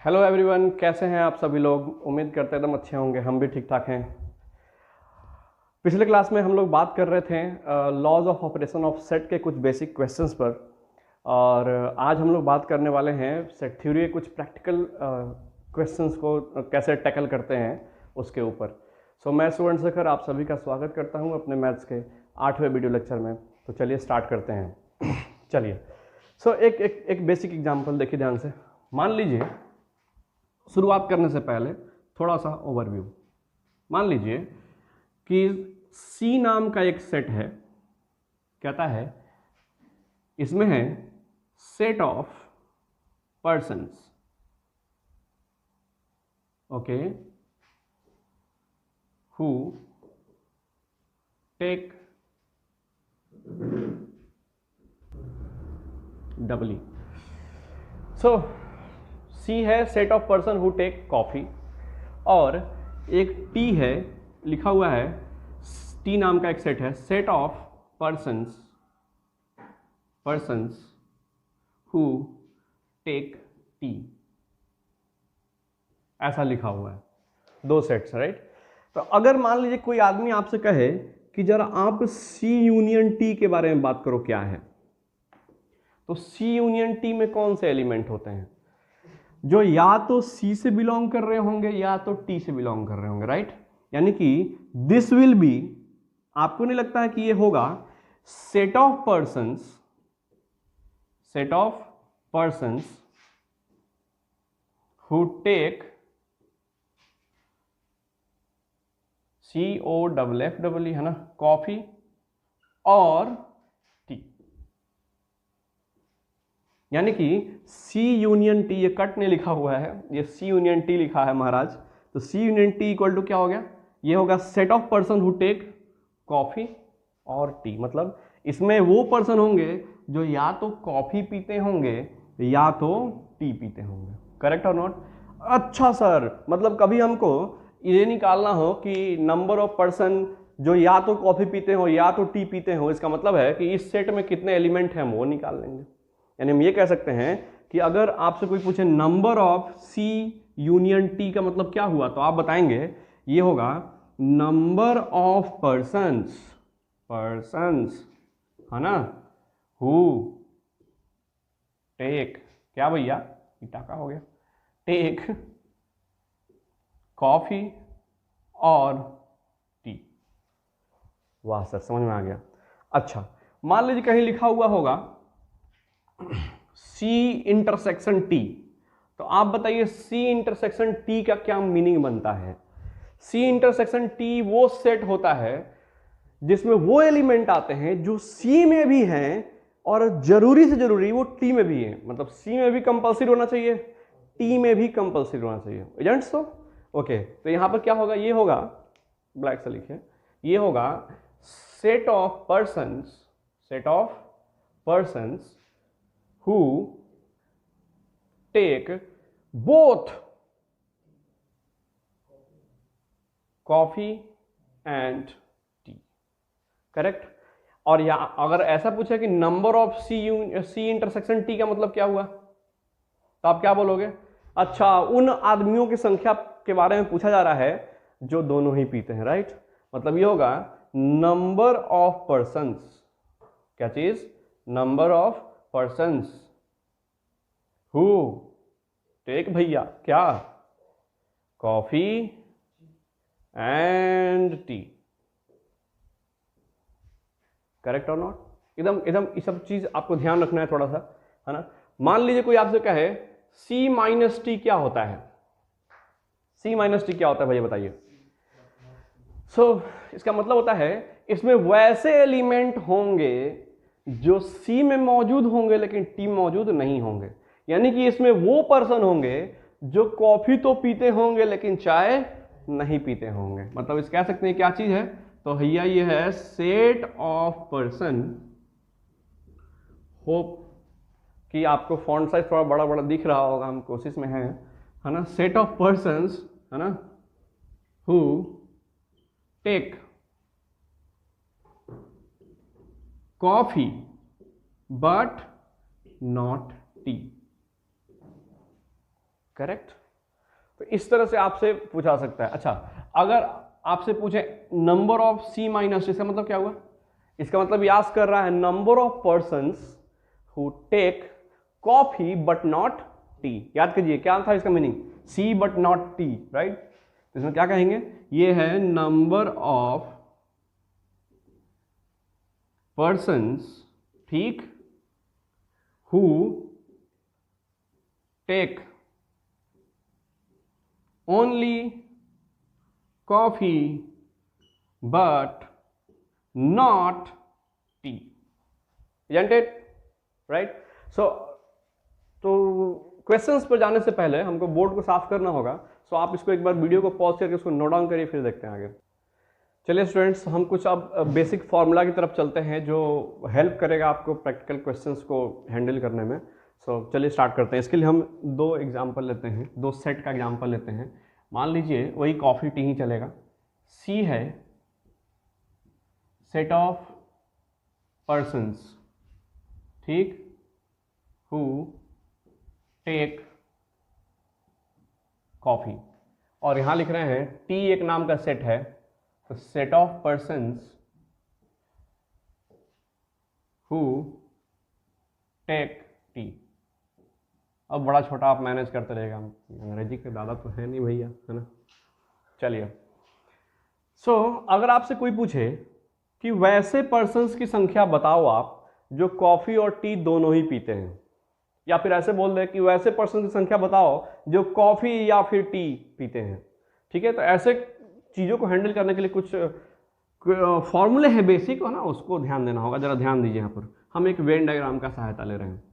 Hello everyone, कैसे हैं आप सभी लोग। उम्मीद करते एकदम अच्छे होंगे। हम भी ठीक ठाक हैं। पिछले क्लास में हम लोग बात कर रहे थे laws of operation of set के कुछ बेसिक क्वेश्चंस पर, और आज हम लोग बात करने वाले हैं सेट थ्योरी के कुछ प्रैक्टिकल क्वेश्चंस को कैसे टैकल करते हैं उसके ऊपर। मैं सुवर्ण शेखर आप सभी का स्वागत करता हूं अपने मैथ्स के 8वें वीडियो लेक्चर में। तो चलिए स्टार्ट करते हैं। चलिए एक बेसिक एग्जाम्पल देखिए ध्यान से। मान लीजिए, शुरुआत करने से पहले थोड़ा सा ओवरव्यू। मान लीजिए कि सी नाम का एक सेट है, कहता है इसमें है set of persons, okay, who take doubly. C है set of person who take coffee, और एक टी है, लिखा हुआ है टी नाम का एक सेट है set of persons who take tea, ऐसा लिखा हुआ है। दो सेट्स, राइट। तो अगर मान लीजिए कोई आदमी आपसे कहे कि जरा आप सी यूनियन टी के बारे में बात करो, क्या है, तो सी यूनियन टी में कौन से एलिमेंट होते हैं जो या तो सी से बिलोंग कर रहे होंगे या तो टी से बिलोंग कर रहे होंगे, राइट। यानी कि दिस विल बी, आपको नहीं लगता है कि ये होगा set of persons who take COFF है ना, कॉफी और टी। यानी कि सी यूनियन टी, ये कट नहीं लिखा हुआ है, ये सी यूनियन टी लिखा है महाराज। तो C union T equal to क्या हो गया, ये होगा set of person who take coffee और टी। मतलब इसमें वो पर्सन होंगे जो या तो कॉफी पीते होंगे या तो टी पीते होंगे। करेक्ट और नॉट? अच्छा सर, मतलब कभी हमको ये निकालना हो कि नंबर ऑफ पर्सन जो या तो कॉफी पीते हो या तो टी पीते हो, इसका मतलब है कि इस सेट में कितने एलिमेंट हैं वो निकाल लेंगे। यानी हम ये कह सकते हैं कि अगर आपसे कोई पूछे number of C union T का मतलब क्या हुआ, तो आप बताएंगे ये होगा नंबर ऑफ पर्सन्स है ना, हु टेक, क्या भैया टाका हो गया, टेक कॉफी और टी। वाह सर, समझ में आ गया। अच्छा, मान लीजिए कहीं लिखा हुआ होगा सी इंटरसेक्शन टी, तो आप बताइए सी इंटरसेक्शन टी का क्या मीनिंग बनता है। सी इंटरसेक्शन टी वो सेट होता है जिसमें वो एलिमेंट आते हैं जो सी में भी हैं और जरूरी से जरूरी वो टी में भी है। मतलब सी में भी कंपल्सरी होना चाहिए, टी में भी कंपल्सरी होना चाहिए। एजेंट्स तो ओके। तो यहां पर क्या होगा, ये होगा, ब्लैक से लिखिए, ये होगा set of persons who take both coffee and tea। Correct. और या अगर ऐसा पूछे कि number of C intersection T का मतलब क्या हुआ, तो आप क्या बोलोगे? अच्छा, उन आदमियों की संख्या के बारे में पूछा जा रहा है जो दोनों ही पीते हैं, राइट। मतलब ये होगा नंबर ऑफ पर्सन्स, क्या चीज, number of persons who take भैया क्या, कॉफी एंड टी। करेक्ट और नॉट? एकदम एकदम ये सब चीज आपको ध्यान रखना है थोड़ा सा, है ना। मान लीजिए कोई आपसे कहे C माइनस टी क्या होता है, C माइनस टी क्या होता है भैया बताइए। इसका मतलब होता है इसमें वैसे एलिमेंट होंगे जो सी में मौजूद होंगे लेकिन टी मौजूद नहीं होंगे। यानी कि इसमें वो पर्सन होंगे जो कॉफी तो पीते होंगे लेकिन चाय नहीं पीते होंगे। मतलब इस कह सकते हैं क्या चीज है, तो भैया ये है सेट ऑफ पर्सन। होप कि आपको फॉन्ट साइज थोड़ा बड़ा बड़ा दिख रहा होगा, हम कोशिश में है ना। सेट ऑफ पर्सन्स, है ना, who take coffee but not tea. Correct. तो इस तरह से आपसे पूछा सकता है। अच्छा, अगर आपसे पूछे नंबर ऑफ C माइनस, इसका मतलब क्या हुआ? इसका मतलब याद कर रहा है number of persons who take coffee but not tea. याद कीजिए क्या था इसका meaning, C but not tea, right. तो इसमें क्या कहेंगे, ये है नंबर ऑफ पर्सन्स, ठीक, who take only coffee but not tea, isn't it? Right. So तो क्वेश्चंस पर जाने से पहले हमको बोर्ड को साफ करना होगा। सो आप इसको एक बार वीडियो को पॉज करके उसको नोट डाउन करिए, फिर देखते हैं आगे। चलिए स्टूडेंट्स, हम कुछ अब बेसिक फार्मूला की तरफ चलते हैं जो हेल्प करेगा आपको प्रैक्टिकल क्वेश्चंस को हैंडल करने में। सो चलिए स्टार्ट करते हैं। इसके लिए हम दो एग्जाम्पल लेते हैं, दो सेट का एग्जाम्पल लेते हैं। मान लीजिए वही कॉफ़ी टी ही चलेगा। C है सेट ऑफ पर्सन्स, ठीक, हु टेक कॉफी, और यहां लिख रहे हैं T एक नाम का सेट है, तो set of persons who take tea. अब बड़ा छोटा आप मैनेज करते रहेगा, अंग्रेजी के दादा तो है नहीं भैया, है ना। चलिए, सो अगर आपसे कोई पूछे कि वैसे पर्सन्स की संख्या बताओ आप जो कॉफी और टी दोनों ही पीते हैं, या फिर ऐसे बोल दे कि वैसे पर्सन की संख्या बताओ जो कॉफी या फिर टी पीते हैं, ठीक है। तो ऐसे चीज़ों को हैंडल करने के लिए कुछ फॉर्मूले हैं बेसिक, है ना, उसको ध्यान देना होगा। जरा ध्यान दीजिए, यहाँ पर हम एक वेन डायग्राम का सहायता ले रहे हैं।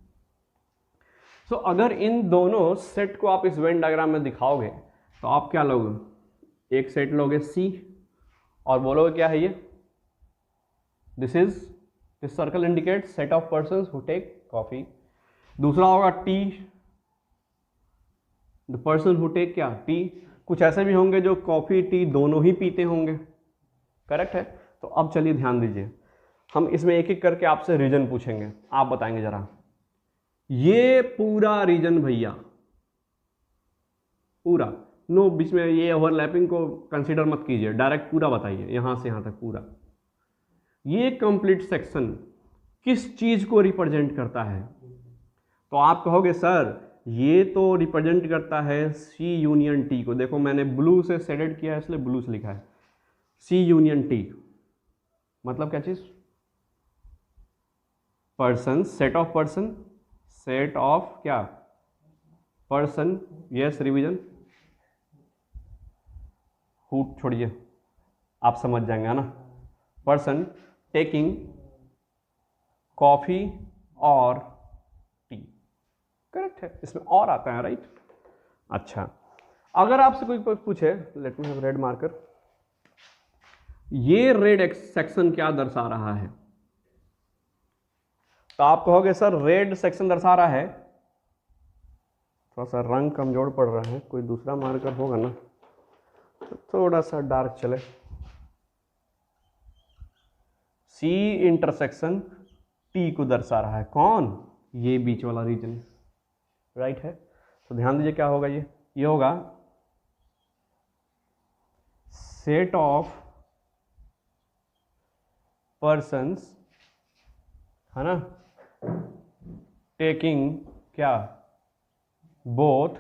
सो अगर इन दोनों सेट को आप इस वेन डायग्राम में दिखाओगे तो आप क्या लोगे, एक सेट लोगे C और बोलोगे क्या है ये, this circle indicate set of persons who take coffee. दूसरा होगा T, the person who take क्या, टी। कुछ ऐसे भी होंगे जो कॉफी टी दोनों ही पीते होंगे, करेक्ट है। तो अब चलिए ध्यान दीजिए, हम इसमें एक एक करके आपसे रीजन पूछेंगे, आप बताएंगे जरा। ये पूरा रीजन भैया, पूरा, नो बीच में ये ओवरलैपिंग को कंसीडर मत कीजिए, डायरेक्ट पूरा बताइए, यहां से यहां तक पूरा। ये कंप्लीट सेक्शन किस चीज को रिप्रेजेंट करता है? तो आप कहोगे सर ये तो रिप्रेजेंट करता है C यूनियन T को। देखो मैंने ब्लू से शेडेड किया है, इसलिए ब्लू से लिखा है C यूनियन T। मतलब क्या चीज, person, set of person, set of क्या, पर्सन, यस रिवीजन, हु छोड़िए, आप समझ जाएंगे, है ना। पर्सन टेकिंग कॉफी और टी, करेक्ट है। इसमें और आता है, राइट। अच्छा, अगर आपसे कोई पूछे, let me have read marker, ये रेड सेक्शन क्या दर्शा रहा है? तो आप कहोगे सर रेड सेक्शन दर्शा रहा है, थोड़ा सा रंग कमजोर पड़ रहा है, कोई दूसरा मार्कर होगा ना, तो थोड़ा सा डार्क चले। C इंटरसेक्शन T को दर्शा रहा है, कौन, ये बीच वाला रीजन, राइट है। तो ध्यान दीजिए क्या होगा, ये होगा सेट ऑफ पर्सन्स, है ना, टेकिंग क्या, बोथ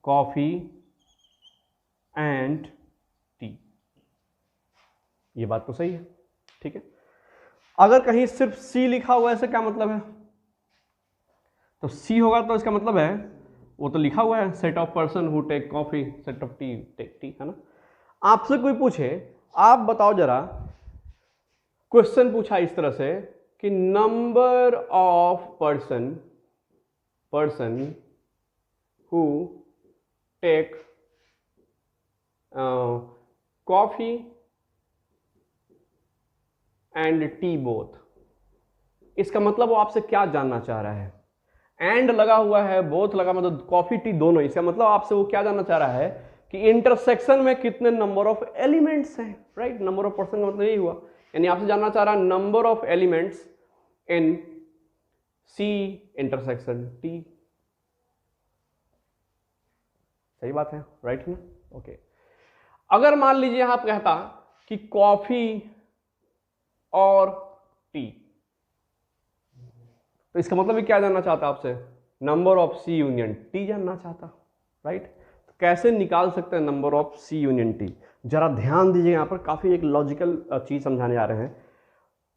कॉफी एंड टी। ये बात तो सही है, ठीक है। अगर कहीं सिर्फ C लिखा हुआ है, ऐसे क्या मतलब है? तो C होगा तो इसका मतलब है, वो तो लिखा हुआ है set of person who take coffee, set of tea take tea, है ना। आपसे कोई पूछे, आप बताओ जरा, क्वेश्चन पूछा इस तरह से कि number of person who take coffee and tea both. इसका मतलब वो आपसे क्या जानना चाह रहा है? एंड लगा हुआ है, बोथ लगा, मतलब कॉफी टी दोनों। इसका मतलब आपसे वो क्या जानना चाह रहा है कि इंटरसेक्शन में कितने नंबर ऑफ एलिमेंट्स हैं, राइट। नंबर ऑफ पर्सन का मतलब यही हुआ, यानी आपसे जानना चाह रहा है number of elements in C intersection T। सही बात है, राइट ना? ओके। अगर मान लीजिए आप कहता कि कॉफी और टी, तो इसका मतलब क्या जानना चाहता आपसे? Number of C union T जानना चाहता, राइट? तो कैसे निकाल सकते हैं number of C union T? जरा ध्यान दीजिए, यहां पर काफी एक लॉजिकल चीज समझाने जा रहे हैं।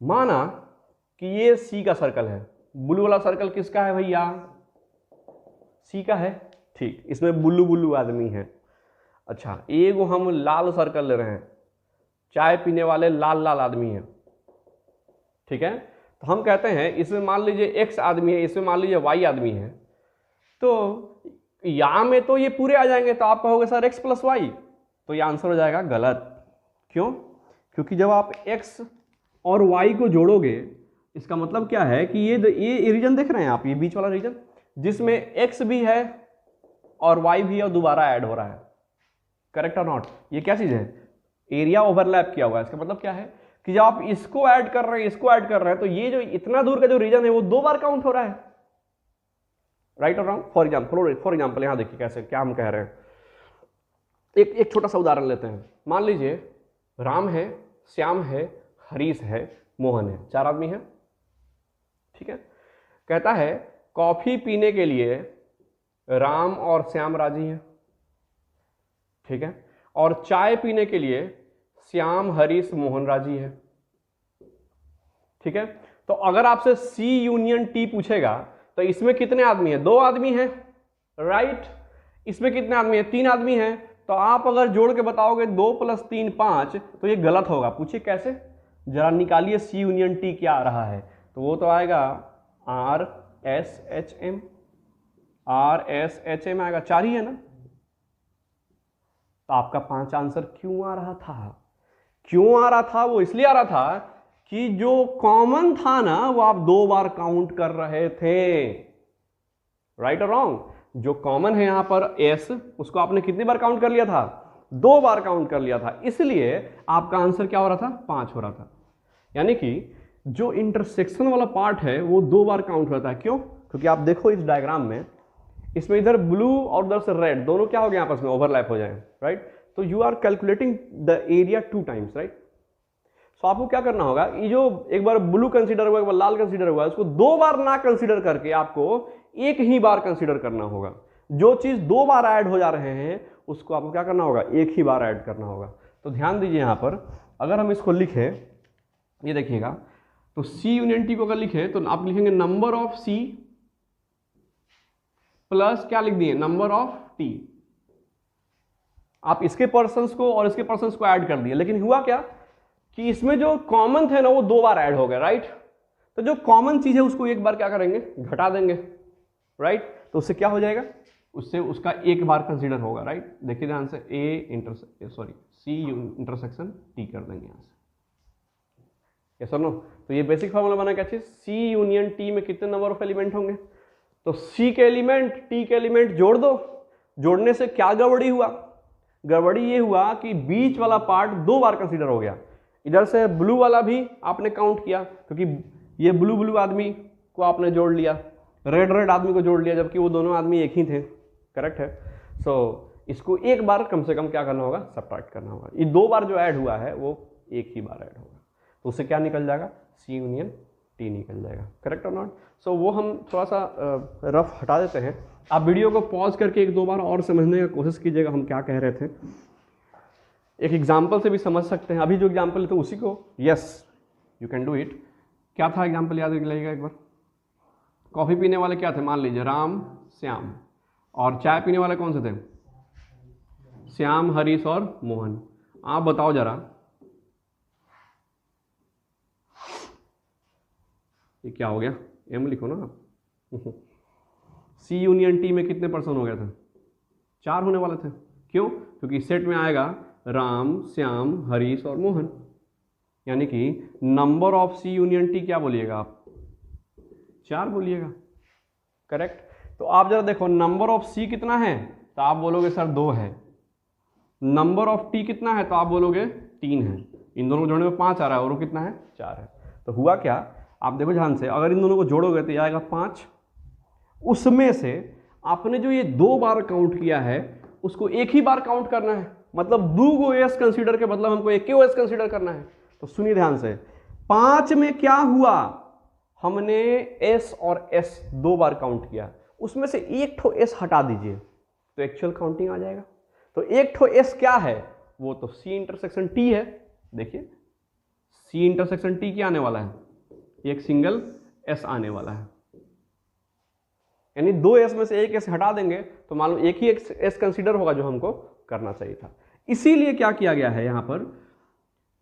माना कि ये सी का सर्कल है, ब्लू वाला सर्कल किसका है भैया? सी का है, ठीक। इसमें ब्लू ब्लू आदमी है। अच्छा, एगो हम लाल सर्कल ले रहे हैं, चाय पीने वाले लाल लाल आदमी हैं, ठीक है? तो हम कहते हैं इसमें मान लीजिए एक्स आदमी है, इसमें मान लीजिए वाई आदमी है, तो यहां में तो ये पूरे आ जाएंगे, तो आप कहोगे सर एक्स प्लस वाई, तो ये आंसर हो जाएगा गलत। क्यों? क्योंकि जब आप एक्स और वाई को जोड़ोगे, इसका मतलब क्या है कि ये रीजन देख रहे हैं आप, ये बीच वाला रीजन जिसमें एक्स भी है और वाई भी है और दोबारा ऐड हो रहा है, करेक्ट और नॉट? ये क्या चीज है? एरिया ओवरलैप किया हुआ है। इसका मतलब क्या है कि जब आप इसको ऐड कर रहे हैं, इसको ऐड कर रहे हैं, तो ये जो इतना दूर का जो रीजन है वो 2 बार काउंट हो रहा है, राइट और रॉन्ग? फॉर एग्जाम्पल यहां देखिए कैसे, क्या हम कह रहे हैं। एक छोटा सा उदाहरण लेते हैं। मान लीजिए राम है, श्याम है, हरीश है, मोहन है, 4 आदमी हैं, ठीक है? कहता है कॉफी पीने के लिए राम और श्याम राजी हैं, ठीक है? और चाय पीने के लिए श्याम, हरीश, मोहन राजी है, ठीक है? तो अगर आपसे सी यूनियन टी पूछेगा तो इसमें कितने आदमी हैं? 2 आदमी हैं, राइट? इसमें कितने आदमी हैं? 3 आदमी हैं। तो आप अगर जोड़ के बताओगे 2 + 3 5, तो ये गलत होगा। पूछिए कैसे? जरा निकालिए सी यूनियन टी क्या आ रहा है, तो वो तो आएगा RSHM, RSHM आएगा, 4 ही है ना? तो आपका 5 आंसर क्यों आ रहा था? क्यों आ रहा था? वो इसलिए आ रहा था कि जो कॉमन था ना वो आप 2 बार काउंट कर रहे थे, राइट और रॉन्ग? जो कॉमन है यहां पर एस, उसको आपने कितनी बार काउंट कर लिया था? 2 बार काउंट कर लिया था, इसलिए आपका आंसर क्या हो रहा था? 5 हो रहा था। यानी कि जो इंटरसेक्शन वाला पार्ट है वो 2 बार काउंट होता है। क्यों? क्योंकि आप देखो इस डायग्राम में, इसमें इधर ब्लू और उधर से रेड दोनों क्या हो गए आपस में? ओवरलैप हो जाए, राइट? तो you are calculating the area 2 times, right? So आपको क्या करना होगा, ये जो एक बार ब्लू कंसीडर हुआ, एक बार लाल कंसीडर हुआ, उसको 2 बार ना कंसीडर करके आपको एक ही बार कंसीडर करना होगा। जो चीज 2 बार ऐड हो जा रहे हैं उसको आपको क्या करना होगा? एक ही बार ऐड करना होगा। तो ध्यान दीजिए यहां पर, अगर हम इसको लिखें, ये देखिएगा, तो सी यूनियन टी को अगर लिखें तो आप लिखेंगे नंबर ऑफ सी प्लस क्या लिख दिए? Number of T. आप इसके पर्सन्स को और इसके पर्सन्स को ऐड कर दिए, लेकिन हुआ क्या कि इसमें जो कॉमन थे ना वो 2 बार ऐड हो गए, राइट? तो जो कॉमन चीज है उसको एक बार क्या करेंगे? घटा देंगे, राइट? तो उससे क्या हो जाएगा? उससे उसका एक बार कंसीडर होगा, राइट? देखिए ध्यान से, सी इंटरसेक्शन टी कर देंगे यहां से, यस और नो? तो ये बेसिक फॉर्मूला बना क्या चीज? सी यूनियन टी में कितने नंबर ऑफ एलिमेंट होंगे? तो सी के एलिमेंट, टी के एलिमेंट जोड़ दो। जोड़ने से क्या गड़बड़ी हुआ? गड़बड़ी ये हुआ कि बीच वाला पार्ट 2 बार कंसीडर हो गया। इधर से ब्लू वाला भी आपने काउंट किया, क्योंकि ये ब्लू ब्लू आदमी को आपने जोड़ लिया, रेड रेड आदमी को जोड़ लिया, जबकि वो दोनों आदमी एक ही थे, करेक्ट है? सो इसको एक बार कम से कम क्या करना होगा? सब्ट्रैक्ट करना होगा। ये 2 बार जो ऐड हुआ है वो एक ही बार ऐड होगा, तो उससे क्या निकल जाएगा? सी यूनियन टी निकल जाएगा, करेक्ट और नॉट? सो वो हम थोड़ा सा रफ हटा देते हैं। आप वीडियो को पॉज करके 1-2 बार और समझने की कोशिश कीजिएगा हम क्या कह रहे थे। एक एग्जाम्पल से भी समझ सकते हैं। अभी जो एग्जाम्पल है तो उसी को, yes you can do it. क्या था एग्जाम्पल? याद रखिएगा एक बार। कॉफी पीने वाले क्या थे? मान लीजिए राम, श्याम। और चाय पीने वाले कौन से थे? श्याम, हरीश और मोहन। आप बताओ जरा, ये क्या हो गया? एम लिखो ना आप। सी यूनियन टी में कितने पर्सन हो गए थे? 4 होने वाले थे। क्यों? क्योंकि सेट में आएगा राम, श्याम, हरीश और मोहन। यानी कि number of C union T क्या बोलिएगा आप? 4 बोलिएगा, करेक्ट? तो आप जरा देखो, नंबर ऑफ सी कितना है? तो आप बोलोगे सर 2 है। नंबर ऑफ टी कितना है? तो आप बोलोगे 3 है। इन दोनों को जोड़ने में 5 आ रहा है, और वो कितना है? 4 है। तो हुआ क्या? आप देखो ध्यान से, अगर इन दोनों को जोड़ोगे तो ये आएगा 5। उसमें से आपने जो ये 2 बार काउंट किया है उसको एक ही बार काउंट करना है, मतलब 2 एस कंसीडर के मतलब हमको 1 एस कंसीडर करना है। तो सुनिए ध्यान से, 5 में क्या हुआ, हमने एस और एस 2 बार काउंट किया, उसमें से एक ठो एस हटा दीजिए तो एक्चुअल काउंटिंग आ जाएगा। तो एक ठो एस क्या है, वो तो सी इंटरसेक्शन टी है। देखिए सी इंटरसेक्शन टी क्या आने वाला है, एक सिंगल एस आने वाला है, यानी 2 एस में से एक एस हटा देंगे तो मान लो एक ही एस कंसीडर होगा जो हमको करना चाहिए था। इसीलिए क्या किया गया है यहां पर,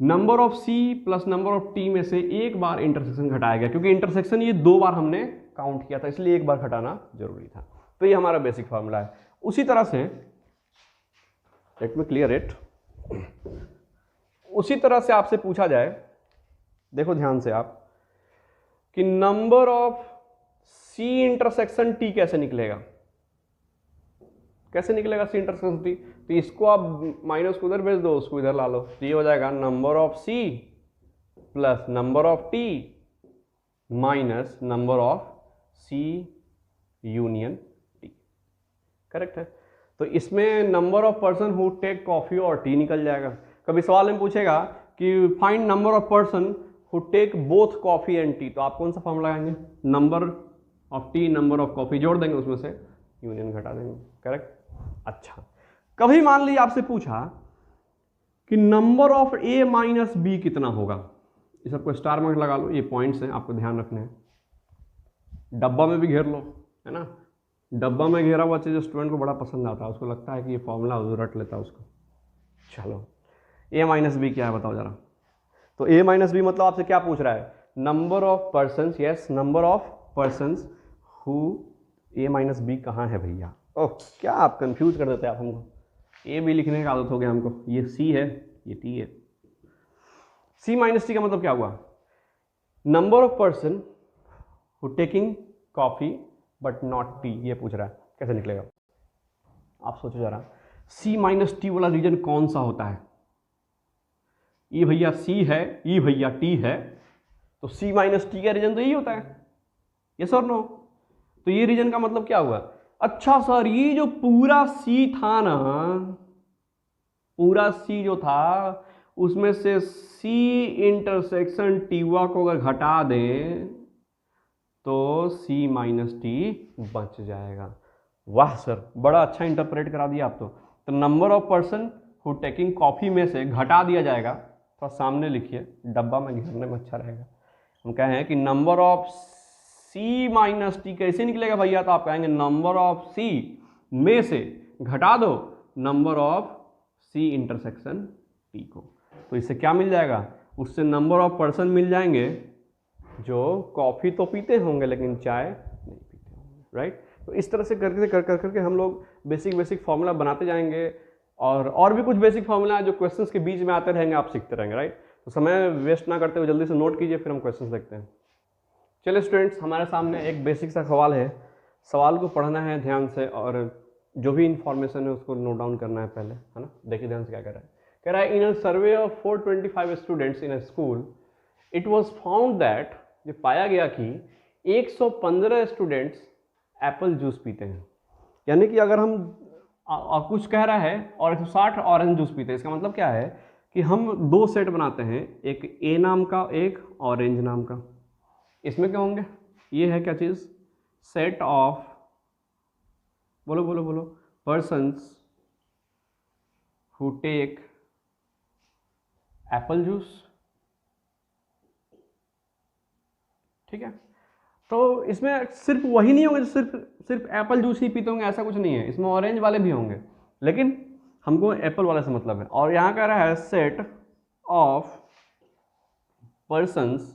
number of C plus number of T में से एक बार इंटरसेक्शन घटाया गया, क्योंकि इंटरसेक्शन ये 2 बार हमने काउंट किया था, इसलिए एक बार घटाना जरूरी था। तो ये हमारा बेसिक फॉर्मूला है। उसी तरह से लेट मी क्लियर इट, उसी तरह से आपसे पूछा जाए, देखो ध्यान से आप, कि number of C intersection T कैसे निकलेगा, कैसे निकलेगा सी इंटरसेक्शन टी। तो इसको आप माइनस को उधर भेज दो, उसको इधर ला लो, तो ये हो जाएगा number of C plus number of T minus number of C union T. Correct है। तो इसमें number of person who take coffee और टी निकल जाएगा। कभी सवाल में पूछेगा कि find number of person who take both coffee and tea, तो आप कौन सा फॉर्म लगाएंगे, number of tea number of coffee जोड़ देंगे, उसमें से यूनियन घटा देंगे। करेक्ट। अच्छा, कभी मान लीजिए आपसे पूछा कि number of A minus B कितना होगा, ये सबको स्टार मार्क लगा लो, ये पॉइंट्स हैं आपको ध्यान रखने हैं। डब्बा में भी घेर लो, है ना, डब्बा में घेरा हुआ चीज़ स्टूडेंट को बड़ा पसंद आता है, उसको लगता है कि ये फॉर्मूला रट लेता है उसको। चलो ए माइनस बी क्या है बताओ जरा। तो ए माइनस बी मतलब आपसे क्या पूछ रहा है, number of persons, yes number of persons who, A minus B कहाँ है भैया। ओह क्या आप कंफ्यूज कर देते हैं आप हमको, ए बी लिखने की आदत हो गया हमको, ये सी है ये टी है। सी माइनस टी का मतलब क्या हुआ, number of person who taking coffee but not T, ये पूछ रहा है कैसे निकलेगा। आप सोचो जरा, सी माइनस टी वाला रीजन कौन सा होता है, ई भैया सी है, ई भैया टी है, तो सी माइनस टी का रीजन तो यही होता है, यस और नो। तो ये रीजन का मतलब क्या हुआ, अच्छा सर ये जो पूरा सी था ना, पूरा सी जो था उसमें से सी इंटरसेक्शन टीवा को अगर घटा दें तो सी माइनस टी बच जाएगा। वाह सर बड़ा अच्छा इंटरप्रेट करा दिया आप तो number of person who taking coffee में से घटा दिया जाएगा, तो सामने लिखिए, डब्बा में घेरने में अच्छा रहेगा। हम कहे हैं कि number of C minus T कैसे निकलेगा भैया, तो आप कहेंगे नंबर ऑफ सी में से घटा दो number of C intersection T को, तो इससे क्या मिल जाएगा, उससे नंबर ऑफ पर्सन मिल जाएंगे जो कॉफ़ी तो पीते होंगे लेकिन चाय नहीं पीते होंगे, राइट। तो इस तरह से करके हम लोग बेसिक फार्मूला बनाते जाएंगे, और भी कुछ बेसिक फार्मूला है जो क्वेश्चंस के बीच में आते रहेंगे, आप सीखते रहेंगे, राइट। तो समय वेस्ट ना करते हुए जल्दी से नोट कीजिए, फिर हम क्वेश्चंस देखते हैं। चलिए स्टूडेंट्स, हमारे सामने एक बेसिक सा सवाल है, सवाल को पढ़ना है ध्यान से और जो भी इंफॉर्मेशन है उसको नोट डाउन करना है पहले, है ना। देखिए ध्यान से क्या कह रहा है in a survey of 425 students in a school it was found that, ये पाया गया कि 115 स्टूडेंट्स एप्पल जूस पीते हैं, यानी कि अगर हम कुछ कह रहा है और 160 ऑरेंज जूस पीते हैं, इसका मतलब क्या है कि हम 2 सेट बनाते हैं, एक ए नाम का एक ऑरेंज नाम का। इसमें क्या होंगे, ये है क्या चीज़, सेट ऑफ, बोलो बोलो बोलो, persons who take apple juice, ठीक है। तो इसमें सिर्फ वही नहीं होंगे जो सिर्फ एप्पल जूस ही पीते होंगे, ऐसा कुछ नहीं है, इसमें ऑरेंज वाले भी होंगे, लेकिन हमको एप्पल वाले से मतलब है। और यहाँ कह रहा है set of persons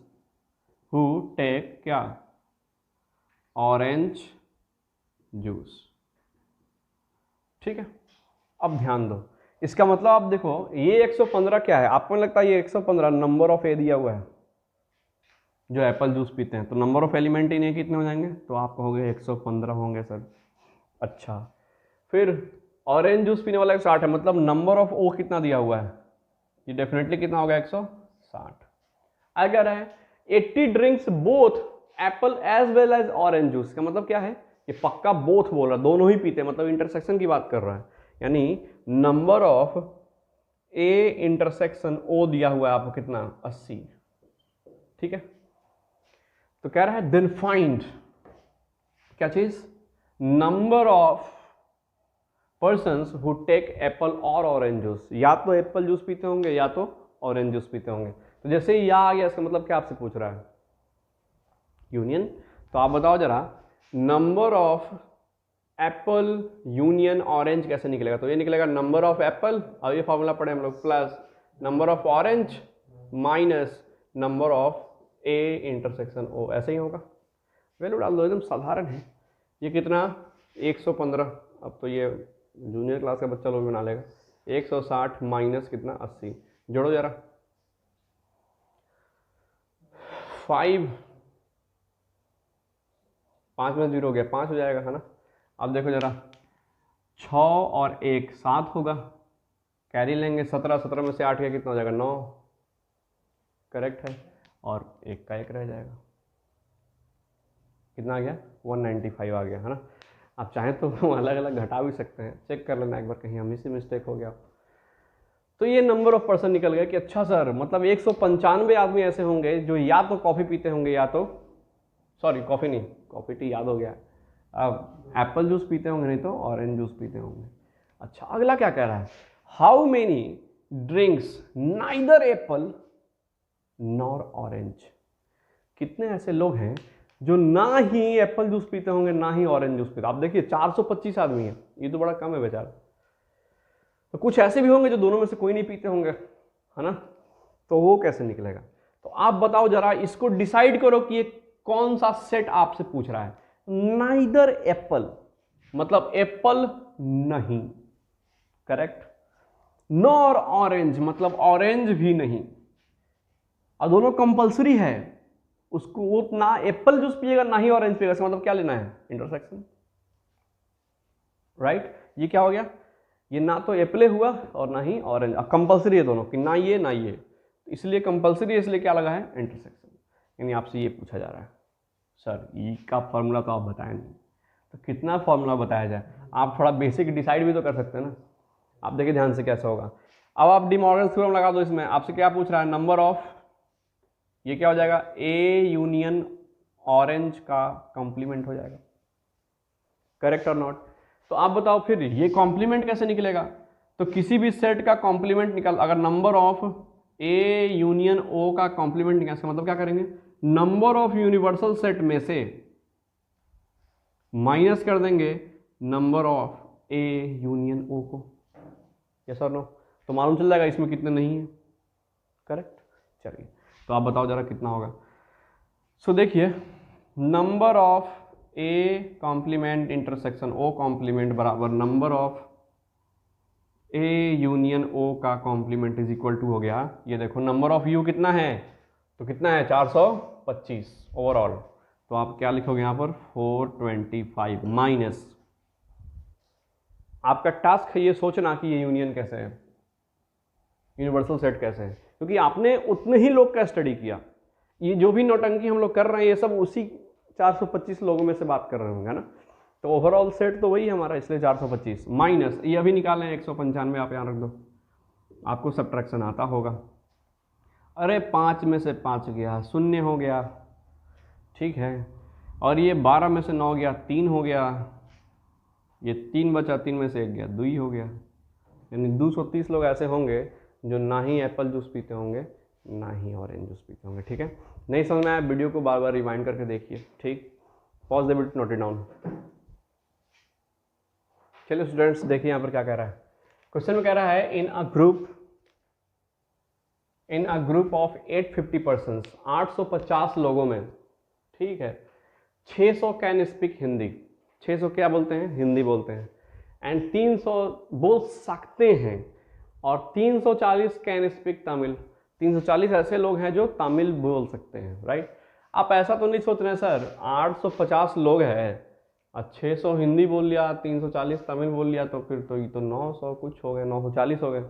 who take क्या, ऑरेंज जूस, ठीक है। अब ध्यान दो, इसका मतलब आप देखो ये 115 क्या है, आपको लगता है ये 115 नंबर ऑफ ए दिया हुआ है जो एप्पल जूस पीते हैं, तो नंबर ऑफ एलिमेंट इन ए कितने हो जाएंगे, तो आप कहोगे 115 होंगे सर। अच्छा, फिर ऑरेंज जूस पीने वाला 160 है, मतलब नंबर ऑफ ओ कितना दिया हुआ है, ये डेफिनेटली कितना होगा 160। अगर है 80 drinks both apple as well as orange juice, का मतलब क्या है, ये पक्का बोथ बोल रहा है, दोनों ही पीते हैं, मतलब इंटरसेक्शन की बात कर रहा है। यानी नंबर ऑफ ए इंटरसेक्शन ओ दिया हुआ है आपको कितना 80, ठीक है। तो कह रहा है देन फाइंड क्या चीज, number of persons who take apple और ऑरेंज जूस, या तो एप्पल जूस पीते होंगे या तो ऑरेंज जूस पीते होंगे। तो जैसे ही या आ गया इसका मतलब क्या आपसे पूछ रहा है यूनियन। तो आप बताओ जरा number of Apple union orange कैसे निकलेगा। तो ये निकलेगा नंबर ऑफ एप्पल, अब ये फॉर्मूला पढ़े हम लोग, plus number of orange minus number of A intersection O, ऐसे ही होगा। वैल्यू डाल दो, एकदम साधारण है। ये कितना 115, अब तो ये जूनियर क्लास का बच्चा लोग बना लेगा। 160 माइनस कितना 80, जोड़ो जरा 5 में 0 हो गया, 5 हो जाएगा है ना। अब देखो जरा 6 और 1 7 होगा, कैरी लेंगे 17, 17 में से 8 गया कितना हो जाएगा 9, करेक्ट है। और 1 का 1 रह जाएगा, कितना आ गया 195 आ गया है ना। आप चाहें तो अलग अलग घटा भी सकते हैं, चेक कर लेना एक बार कहीं हमें से मिस्टेक हो गया। तो ये नंबर ऑफ पर्सन निकल गया कि अच्छा सर मतलब 195 आदमी ऐसे होंगे जो या तो कॉफ़ी पीते होंगे या तो, सॉरी कॉफ़ी नहीं, कॉफ़ी टी याद हो गया, अब एप्पल जूस पीते होंगे नहीं तो ऑरेंज जूस पीते होंगे। अच्छा अगला क्या कह रहा है, how many drinks neither Apple nor orange, कितने ऐसे लोग हैं जो ना ही एप्पल जूस पीते होंगे ना ही ऑरेंज जूस पीते। आप देखिए 425 आदमी है, ये तो बड़ा कम है बेचारा। तो कुछ ऐसे भी होंगे जो दोनों में से कोई नहीं पीते होंगे है ना, तो वो कैसे निकलेगा। तो आप बताओ जरा, इसको डिसाइड करो कि ये कौन सा सेट आपसे पूछ रहा है। नाइदर एप्पल मतलब एप्पल नहीं, करेक्ट, नॉर ऑरेंज मतलब ऑरेंज भी नहीं, और दोनों कंपलसरी है। उसको वो ना एप्पल जूस पिएगा ना ही ऑरेंज पिएगा, मतलब क्या लेना है इंटरसेक्शन, राइट। ये क्या हो गया, ये ना तो एप्पल हुआ और ना ही ऑरेंज, कंपलसरी है दोनों कि ना ये ना ये, इसलिए कंपलसरी है, इसलिए क्या लगा है इंटरसेक्शन। यानी आपसे ये पूछा जा रहा है सर ई का फॉर्मूला तो आप बताएं नहीं, तो कितना फॉर्मूला बताया जाए। आप थोड़ा बेसिक डिसाइड भी तो कर सकते हैं ना। आप देखिए ध्यान से कैसे होगा। अब आप डी मॉर्गन्स थ्योरम लगा दो इसमें, आपसे क्या पूछ रहा है, नंबर ऑफ, ये क्या हो जाएगा ए यूनियन ऑरेंज का कॉम्प्लीमेंट हो जाएगा, करेक्ट और नॉट। तो आप बताओ फिर ये कॉम्प्लीमेंट कैसे निकलेगा। तो किसी भी सेट का कॉम्प्लीमेंट निकाल, अगर number of A union O का कॉम्प्लीमेंट निकाल, मतलब क्या करेंगे, नंबर ऑफ यूनिवर्सल सेट में से माइनस कर देंगे नंबर ऑफ ए यूनियन ओ को, यस और नो। तो मालूम चल जाएगा इसमें कितने नहीं है, करेक्ट। चलिए तो आप बताओ जरा कितना होगा। सो देखिए number of A complement intersection O complement बराबर number of A union O का कॉम्प्लीमेंट इज इक्वल टू हो गया, ये देखो नंबर ऑफ यू कितना है, तो कितना है 425 ओवरऑल। तो आप क्या लिखोगे यहाँ पर 425 माइनस, आपका टास्क है ये सोचना कि ये यूनियन कैसे है, यूनिवर्सल सेट कैसे है, क्योंकि आपने उतने ही लोग का स्टडी किया। ये जो भी नौटंकी हम लोग कर रहे हैं ये सब उसी 425 लोगों में से बात कर रहे होंगे ना। तो ओवरऑल सेट तो वही है हमारा, इसलिए 425 माइनस ये अभी निकालें 195, आप यहाँ रख दो, आपको सब्ट्रैक्शन आता होगा। अरे 5 में से 5 गया, 0 हो गया, ठीक है। और ये 12 में से 9 गया, 3 हो गया, ये 3 बचा, 3 में से 1 गया, 2 ही हो गया। यानी 230 लोग ऐसे होंगे जो ना ही एप्पल जूस पीते होंगे ना ही ऑरेंज जूस पीते होंगे, ठीक है। नहीं समझ में आया वीडियो को बार बार रिवाइंड करके देखिए, ठीक। Pause the video, note it down. चलिए स्टूडेंट्स देखिए यहाँ पर क्या कह रहा है। क्वेश्चन में कह रहा है in a group of 850 person, 850 लोगों में, ठीक है, 600 कैन स्पीक हिंदी, 600 क्या बोलते हैं, हिंदी बोलते हैं, एंड 300 बोल सकते हैं, और 340 कैन स्पीक तमिल, 340 ऐसे लोग हैं जो तमिल बोल सकते हैं, राइट। आप ऐसा तो नहीं सोच रहे हैं सर 850 लोग हैं और 600 हिंदी बोल लिया, 340 तमिल बोल लिया, तो फिर तो ये तो 900 कुछ हो गए, 940 हो गए।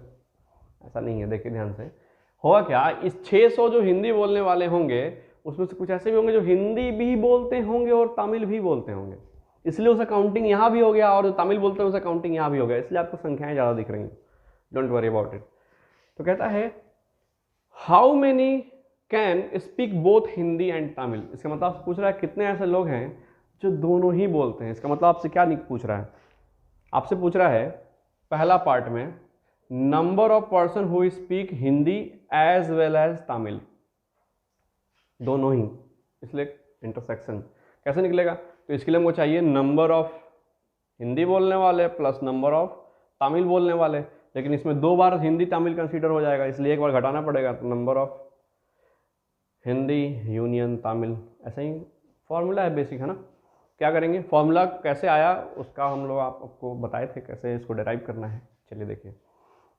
ऐसा नहीं है, देखिए ध्यान से होगा क्या, इस 600 जो हिंदी बोलने वाले होंगे उसमें से कुछ ऐसे भी होंगे जो हिंदी भी बोलते होंगे और तमिल भी बोलते होंगे। इसलिए उसे काउंटिंग यहाँ भी हो गया, और जो तमिल बोलते हैं उसे काउंटिंग यहाँ भी हो गया, इसलिए आपको संख्याएं ज़्यादा दिख रही हैं। Don't worry about it. तो कहता है how many can speak both Hindi and Tamil. इसका मतलब आपसे पूछ रहा है कितने ऐसे लोग हैं जो दोनों ही बोलते हैं। इसका मतलब आपसे क्या पूछ रहा है, आपसे पूछ रहा है पहला पार्ट में number of person who speak Hindi as well as Tamil, दोनों ही, इसलिए इंटरसेक्शन कैसे निकलेगा। तो इसके लिए हमको चाहिए नंबर ऑफ हिंदी बोलने वाले प्लस नंबर ऑफ तमिल बोलने वाले, लेकिन इसमें 2 बार हिंदी तमिल कंसीडर हो जाएगा, इसलिए एक बार घटाना पड़ेगा। तो number of Hindi union Tamil, ऐसा ही फॉर्मूला है बेसिक, है ना। क्या करेंगे, फॉर्मूला कैसे आया उसका हम लोग आपको बताए थे कैसे इसको डिराइव करना है। चलिए देखिए।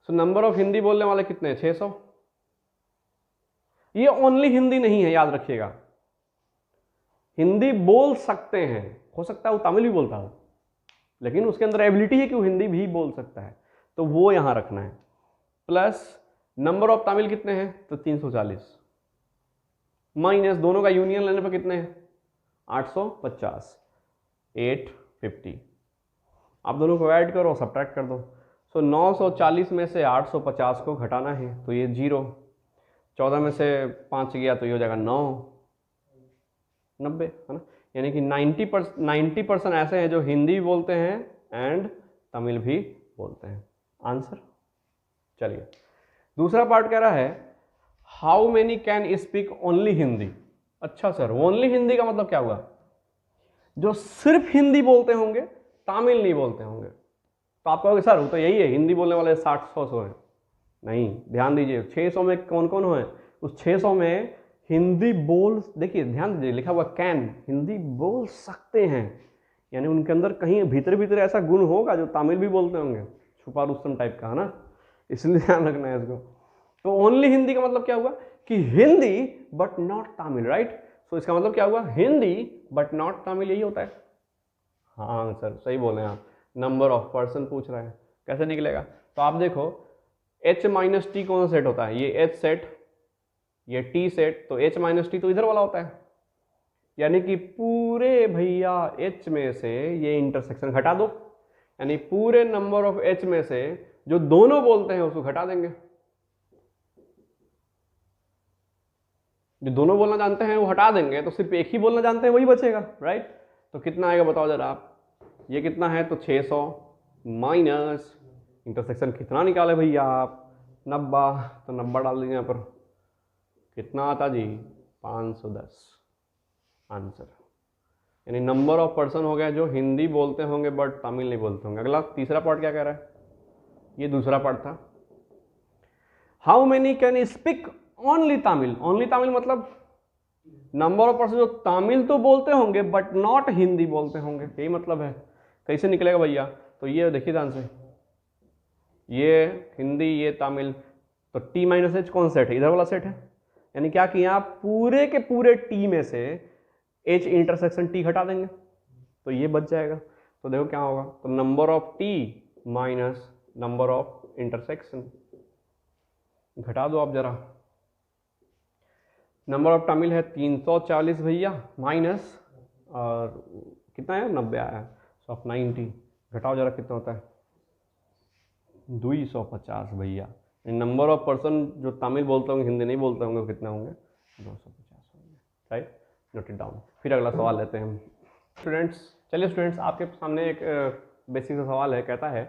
सो नंबर ऑफ हिंदी बोलने वाले कितने हैं, 600। ये ओनली हिंदी नहीं है, याद रखिएगा, हिंदी बोल सकते हैं, हो सकता है वो तमिल भी बोलता हो, लेकिन उसके अंदर एबिलिटी है कि वो हिंदी भी बोल सकता है, तो वो यहां रखना है। प्लस नंबर ऑफ तमिल कितने हैं, तो 340, माइनस दोनों का यूनियन लेने पर कितने हैं, 850, 850। आप दोनों को ऐड करो, सब्ट्रैक्ट कर दो। सो 940 में से 850 को घटाना है, तो ये 0, 14 में से 5 गया तो ये हो जाएगा 9, 90, है ना। यानी कि 90% ऐसे हैं जो हिंदी भी बोलते हैं एंड तमिल भी बोलते हैं। आंसर। चलिए दूसरा पार्ट कह रहा है how many can speak only Hindi. अच्छा सर, ओनली हिंदी का मतलब क्या हुआ, जो सिर्फ हिंदी बोलते होंगे, तमिल नहीं बोलते होंगे। तो आप कहोगे सर वो तो यही है, हिंदी बोलने वाले 60-100 हैं। नहीं, ध्यान दीजिए 600 में कौन कौन है, उस 600 में हिंदी बोल, देखिए ध्यान दीजिए लिखा हुआ कैन, हिंदी बोल सकते हैं, यानी उनके अंदर कहीं भीतर भीतर ऐसा गुण होगा जो तमिल भी बोलते होंगे, छुपा रुस्तम टाइप का, है ना, इसलिए ध्यान रखना है इसको। तो ओनली हिंदी का मतलब क्या हुआ कि Hindi but not Tamil, right. So इसका मतलब क्या हुआ, हिंदी बट नॉट तमिल, यही होता है। हाँ सर सही बोले आप, नंबर ऑफ पर्सन पूछ रहा है, कैसे निकलेगा। तो आप देखो h माइनस टी कौन सा सेट होता है, ये h सेट, ये t सेट, तो h माइनस टी तो इधर वाला होता है, यानी कि पूरे भैया h में से ये इंटरसेक्शन घटा दो, यानी पूरे नंबर ऑफ h में से जो दोनों बोलते हैं उसको घटा देंगे, जो दोनों बोलना जानते हैं वो हटा देंगे, तो सिर्फ एक ही बोलना जानते हैं वही बचेगा, राइट। तो कितना आएगा बताओ जरा आप, ये कितना है, तो 600 माइनस इंटरसेक्शन कितना निकाले भैया आप, 90, तो 90 डाल दीजिए यहाँ पर, कितना आता जी, 510 आंसर। यानी नंबर ऑफ पर्सन हो गया जो हिंदी बोलते होंगे बट तमिल नहीं बोलते होंगे। अगला तीसरा पार्ट क्या कह रहा है, ये दूसरा पार्ट था, how many can speak only Tamil. Only Tamil मतलब नंबर ऑफ पर्सन जो तमिल तो बोलते होंगे बट नॉट हिंदी बोलते होंगे, यही मतलब है। कैसे निकलेगा भैया, तो ये देखिए ध्यान से, ये हिंदी ये तमिल, तो टी माइनस एच कौन सेट है, इधर वाला सेट है, यानी क्या किया आप पूरे के पूरे टी में से एच इंटरसेक्शन टी घटा देंगे, तो ये बच जाएगा। तो देखो क्या होगा, तो number of T minus number of intersection, घटा दो आप जरा। नंबर ऑफ तमिल है 340 भैया, माइनस और कितना है 90 आया, सो ऑफ 90, घटाओ जरा कितना होता है 250 भैया। नंबर ऑफ पर्सन जो तमिल बोलते होंगे हिंदी नहीं बोलते होंगे कितने होंगे, 250 होंगे, राइट, नोट इट डाउन। फिर अगला सवाल लेते हैं स्टूडेंट्स। चलिए स्टूडेंट्स आपके सामने एक बेसिक सा सवाल है, कहता है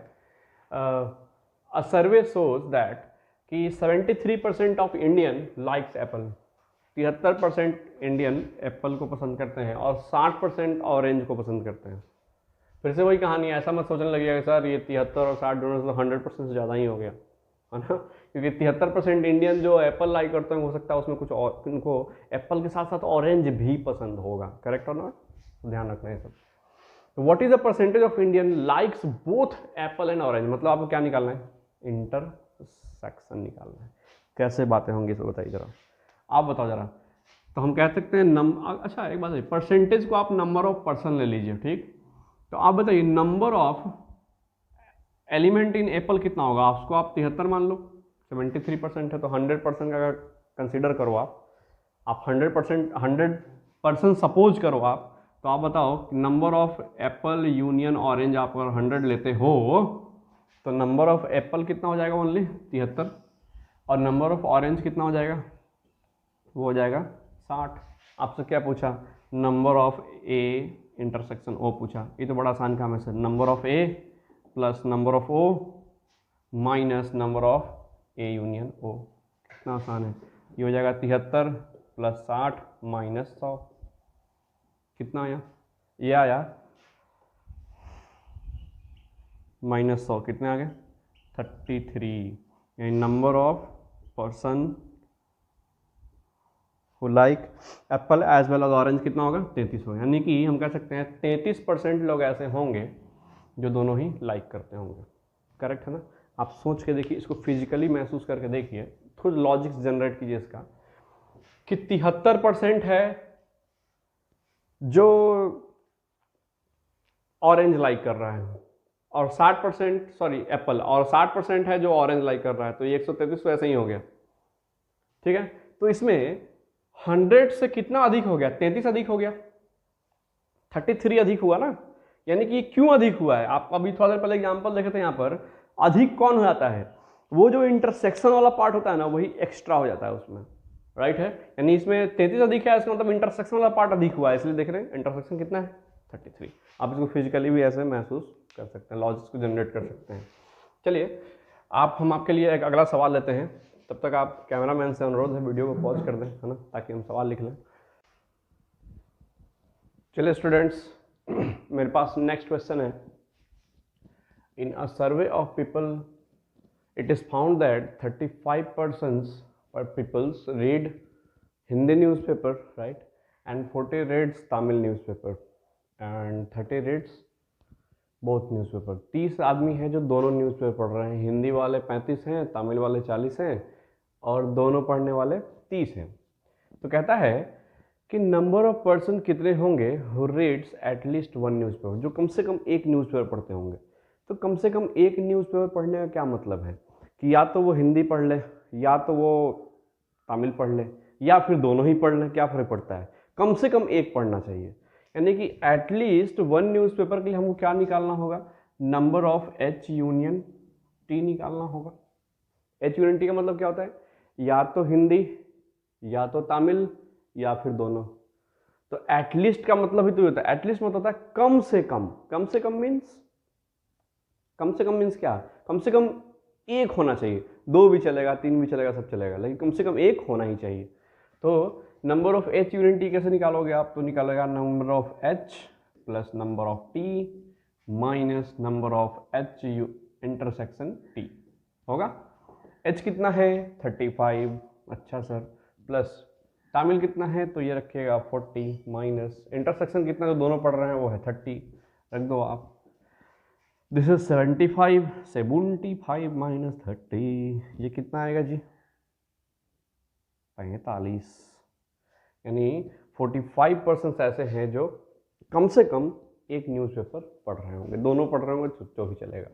अ सर्वे शोज दैट कि 73% of Indian likes Apple, 73% Indian Apple को पसंद करते हैं और 60% ऑरेंज को पसंद करते हैं। फिर से वही कहानी है, ऐसा मत सोचने लगिएगा सर ये 73 और 60 दोनों से 100% से ज़्यादा ही हो गया, है ना, क्योंकि 73% इंडियन जो एप्पल लाइक करते हैं हो सकता है उसमें कुछ और उनको एप्पल के साथ साथ ऑरेंज भी पसंद होगा, करेक्ट और नॉट, ध्यान रखना है सब। तो what is the percentage of Indian likes both Apple and orange, मतलब आपको क्या निकालना है, इंटरसेक्शन निकालना है। कैसे बातें होंगी इसको बताइए जरा, आप बताओ जरा। तो हम कह सकते हैं अच्छा एक बात है, परसेंटेज को आप नंबर ऑफ पर्सन ले लीजिए, ठीक। तो आप बताइए number of element in Apple कितना होगा, उसको आप 73 मान लो, 73% है, तो 100% का कंसिडर करो आप 100% सपोज करो आप, तो आप बताओ number of Apple union orange आप अगर 100 लेते हो तो नंबर ऑफ एप्पल कितना हो जाएगा, ओनली 73, और नंबर ऑफ ऑरेंज कितना हो जाएगा, वो हो जाएगा 60। आपसे क्या पूछा, number of A intersection O पूछा। ये तो बड़ा आसान काम है sir, number of A plus number of O minus number of A union O. कितना आसान है, ये हो जाएगा 73 प्लस 60 माइनस 100। कितना आया, ये आया माइनस 100, कितने आ गए 33। यानी number of person who like apple as well as orange कितना होगा, 33 होगा। यानी कि हम कह सकते हैं 33% लोग ऐसे होंगे जो दोनों ही लाइक करते होंगे। करेक्ट है ना। आप सोच के देखिए, इसको फिजिकली महसूस करके देखिए, खुद लॉजिक जनरेट कीजिए इसका कि 73% है जो ऑरेंज लाइक कर रहा है और 60% सॉरी एप्पल, और 60% है जो ऑरेंज लाइक कर रहा है, तो ये 133 वैसे ही हो गया। ठीक है, तो इसमें 100 से कितना अधिक हो गया, 33 अधिक हो गया, 33 अधिक हुआ ना। यानी कि क्यों अधिक हुआ है, आप अभी थोड़ा देर पहले एग्जांपल देखे थे, यहाँ पर अधिक कौन हो जाता है, वो जो इंटरसेक्शन वाला पार्ट होता है ना, वही एक्स्ट्रा हो जाता है उसमें। राइट है, यानी इसमें 33 अधिक है, इसका मतलब इंटरसेक्शन वाला पार्ट अधिक हुआ है, इसलिए देख रहे हैं इंटरसेक्शन कितना है 33। आप इसको फिजिकली भी ऐसे महसूस कर सकते हैं, लॉजिक्स को जनरेट कर सकते हैं। चलिए हम आपके लिए एक अगला सवाल लेते हैं, तब तक आप कैमरामैन से अनुरोध है वीडियो को पॉज कर दें, है ना, ताकि हम सवाल लिख लें। चलिए स्टूडेंट्स, मेरे पास नेक्स्ट क्वेश्चन है। In a survey of people it is found that 35% peoples read Hindi newspaper, right, and 40 reads Tamil newspaper and 30 reads both newspaper. 30 आदमी हैं जो दोनों न्यूज़पेपर पढ़ रहे हैं, हिंदी वाले 35 हैं, तमिल वाले 40 हैं, और दोनों पढ़ने वाले 30 हैं। तो कहता है कि नंबर ऑफ पर्सन कितने होंगे who reads at least one newspaper, जो कम से कम एक न्यूज़पेपर पढ़ते होंगे। तो कम से कम एक न्यूज़पेपर पढ़ने का क्या मतलब है कि या तो वो हिंदी पढ़ ले, या तो वो तमिल पढ़ ले, या फिर दोनों ही पढ़ लें, क्या फ़र्क पड़ता है, कम से कम एक पढ़ना चाहिए। यानी कि एटलीस्ट वन न्यूज़पेपर के लिए हमको क्या निकालना होगा, number of H union T निकालना होगा। एच यूनियन टी का मतलब क्या होता है, या तो हिंदी, या तो तमिल, या फिर दोनों। तो एटलीस्ट का मतलब ही तो होता है, एटलीस्ट मतलब होता है कम से कम। कम से कम मीन्स, कम से कम मीन्स क्या, कम से कम एक होना चाहिए, दो भी चलेगा, तीन भी चलेगा, सब चलेगा, लेकिन कम से कम एक होना ही चाहिए। तो number of H union T कैसे निकालोगे आप, तो निकालेगा number of H plus number of T minus number of H intersection T होगा। एच कितना है 35, अच्छा सर, प्लस तमिल कितना है, तो ये रखिएगा 40 माइनस इंटरसेक्शन कितना जो दोनों पढ़ रहे हैं वो है 30, रख दो आप। दिस इज 75, 75 माइनस 30, ये कितना आएगा जी 45। यानी 45% ऐसे हैं जो कम से कम एक न्यूज़पेपर पढ़ रहे होंगे, दोनों पढ़ रहे होंगे तो ही चलेगा।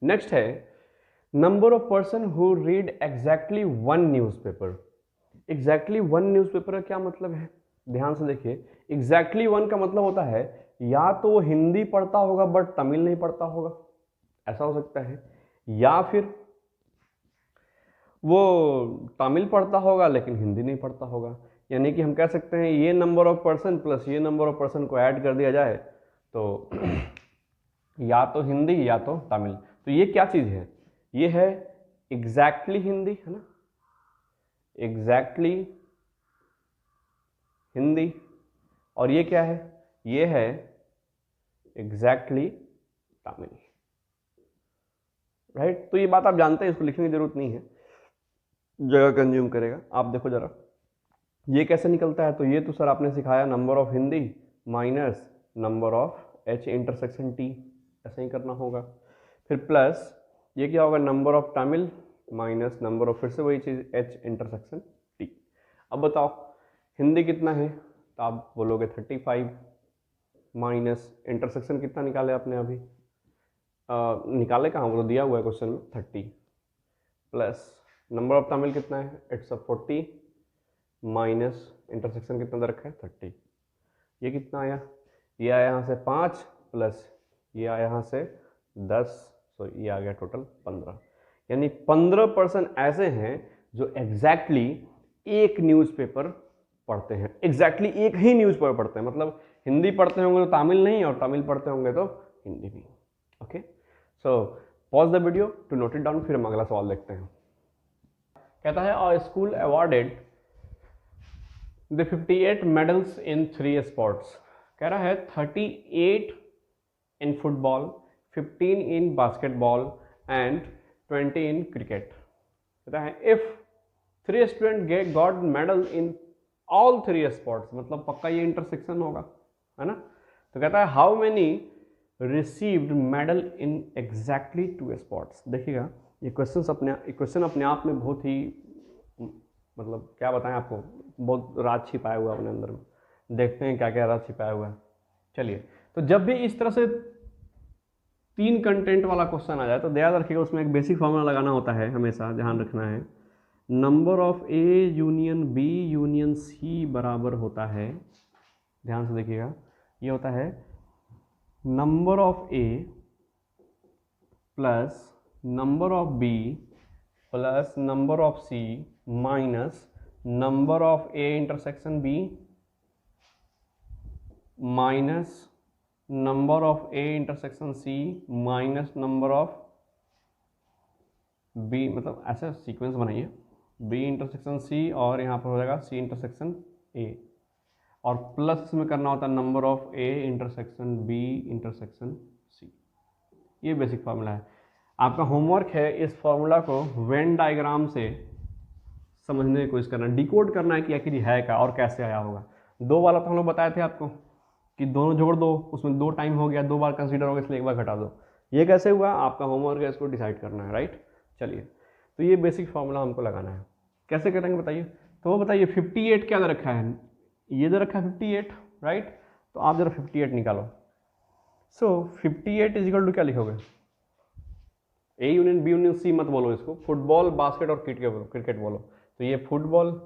नेक्स्ट है number of person who read exactly one newspaper. Exactly one newspaper का क्या मतलब है, ध्यान से देखिए। एग्जैक्टली वन का मतलब होता है या तो वो हिंदी पढ़ता होगा बट तमिल नहीं पढ़ता होगा, ऐसा हो सकता है, या फिर वो तमिल पढ़ता होगा लेकिन हिंदी नहीं पढ़ता होगा। यानी कि हम कह सकते हैं ये नंबर ऑफ पर्सन प्लस ये नंबर ऑफ पर्सन को ऐड कर दिया जाए तो या तो हिंदी या तो तमिल। तो ये क्या चीज़ है, ये है एग्जैक्टली हिंदी, है ना, एग्जैक्टली हिंदी, और ये क्या है, ये है एग्जैक्टली तमिल, राइट। तो ये बात आप जानते हैं, इसको लिखने की जरूरत नहीं है, जगह कंज्यूम करेगा। आप देखो जरा ये कैसे निकलता है, तो ये तो सर आपने सिखाया number of Hindi minus number of H intersection T, ऐसे ही करना होगा। फिर प्लस ये क्या होगा, number of Tamil minus number of, फिर से वही चीज़ एच इंटरसेक्शन टी। अब बताओ हिंदी कितना है, तो आप बोलोगे 35 माइनस इंटरसेक्शन कितना निकाले आपने अभी, निकाले कहाँ, वो तो दिया हुआ है क्वेश्चन में 30, प्लस नंबर ऑफ तमिल कितना है, इट्स 40 माइनस इंटरसेक्शन कितना दे रखा है 30, ये कितना आया ये आया यहाँ से 5 प्लस ये आया यहाँ से 10, तो ये आ गया टोटल 15। यानी 15% ऐसे हैं जो एग्जैक्टली एक न्यूज़पेपर पढ़ते हैं, एग्जैक्टली एक ही न्यूज़पेपर पढ़ते हैं। मतलब हिंदी पढ़ते होंगे तो तमिल नहीं, और तमिल पढ़ते होंगे तो हिंदी भी। Okay, so pause the video to note it down, फिर हम अगला सवाल देखते हैं। कहता है a school awarded the 58 medals in 3 sports. कह रहा है 38 in football, 15 in basketball and 20 in cricket. कहता है if 3 student got medal in all 3 sports, मतलब पक्का ये इंटरसेक्शन होगा, है ना। तो कहता है how many received medal in exactly 2 sports. देखिएगा ये क्वेश्चन अपने आप में बहुत ही, मतलब क्या बताएं आपको, बहुत राज छिपाया हुआ अपने अंदर में। देखते हैं क्या क्या राज छिपाया हुआ है। चलिए, तो जब भी इस तरह से 3 कंटेंट वाला क्वेश्चन आ जाए तो याद रखिएगा उसमें एक बेसिक फॉर्मूला लगाना होता है, हमेशा ध्यान रखना है। Number of A union B union C बराबर होता है, ध्यान से देखिएगा, ये होता है number of A plus number of B plus number of C minus number of A intersection B minus number of A intersection C minus number of B, मतलब ऐसा सीक्वेंस बनाइए, बी इंटरसेक्शन सी और यहाँ पर हो जाएगा सी इंटरसेक्शन ए, और plus में करना होता है number of A intersection B intersection C. ये बेसिक फार्मूला है। आपका होमवर्क है इस फार्मूला को वेन डायग्राम से समझने की कोशिश करना, डिकोड करना है कि आखिर है क्या और कैसे आया होगा। 2 वाला तो हम लोग बताए थे आपको कि दोनों जोड़ दो, उसमें 2 टाइम हो गया, 2 बार कंसीडर हो गया, इसलिए 1 बार घटा दो। ये कैसे हुआ, आपका होमवर्क है, इसको डिसाइड करना है, राइट। चलिए, तो ये बेसिक फार्मूला हमको लगाना है, कैसे करेंगे बताइए। तो वो बताइए 58 क्या दे रखा है, ये दे रखा है 58, राइट। तो आप जरा 58 निकालो। सो 58 इज इक्वल टू क्या लिखोगे, A union B union C मत बोलो, इसको फुटबॉल बास्केट और क्रिकेट बोलो। तो ये फुटबॉल,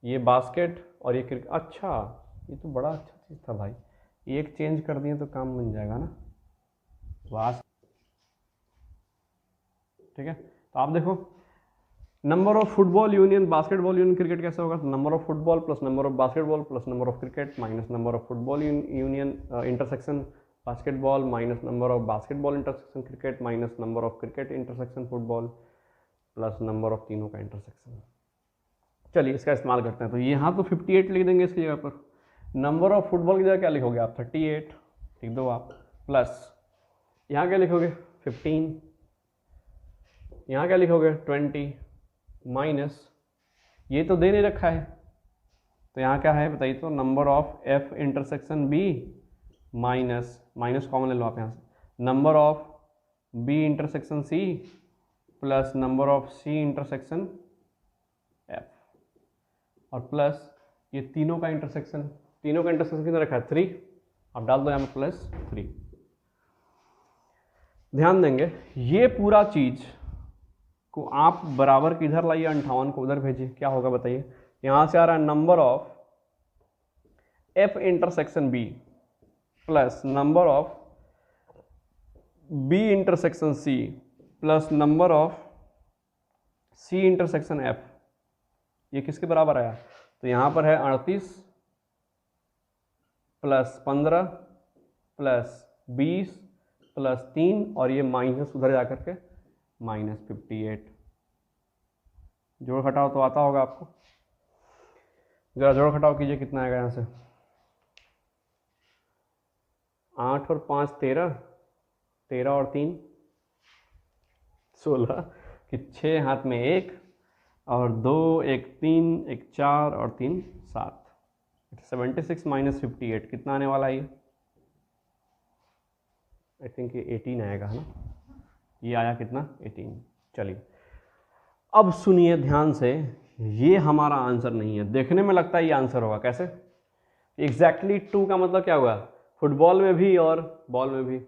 ये बास्केट और ये क्रिकेट। अच्छा, ये तो बड़ा अच्छा चीज़ था भाई, एक चेंज कर दिए तो काम बन जाएगा ना, वास। ठीक है, तो आप देखो number of football union basketball union cricket कैसे होगा, number of football plus number of basketball plus number of cricket minus number of football union intersection basketball minus number of basketball intersection cricket minus number of cricket intersection football plus number of तीनों का intersection. चलिए इसका इस्तेमाल करते हैं। तो यहाँ तो 58 लिख देंगे इसकी जगह पर, नंबर ऑफ फुटबॉल की जगह क्या लिखोगे आप, 38 लिख दो आप, प्लस यहाँ क्या लिखोगे 15, यहाँ क्या लिखोगे 20 माइनस ये तो दे नहीं रखा है, तो यहाँ क्या है बताइए, तो number of F intersection B minus minus common ले लो आप यहाँ से, number of B intersection C plus number of C intersection F, और प्लस ये तीनों का इंटरसेक्शन कितना रखा है 3, आप डाल दो यहाँ पर प्लस 3। ध्यान देंगे ये पूरा चीज को आप बराबर किधर लाइए, 58 को उधर भेजिए, क्या होगा बताइए। यहां से आ रहा है number of F intersection B plus number of B intersection C plus number of C intersection F, ये किसके बराबर आया, तो यहां पर है 38 प्लस 15 प्लस 20 प्लस 3 और ये माइनस उधर जाकर के माइनस 58, जोड़ घटाओ तो आता होगा आपको, जरा जोड़ घटाओ कीजिए, कितना आएगा यहाँ से, 8 और 5 13, 13 और 3 16, कि 6 हाथ में 1 और 2 1 3 1 4 और 3 7, 76 माइनस 58 कितना आने वाला है ये, आई थिंक ये 18 आएगा, है ना। ये आया कितना 18। चलिए अब सुनिए ध्यान से, ये हमारा आंसर नहीं है, देखने में लगता है ये आंसर होगा, कैसे, एग्जैक्टली 2 का मतलब क्या हुआ, फुटबॉल में भी और बॉल में भी,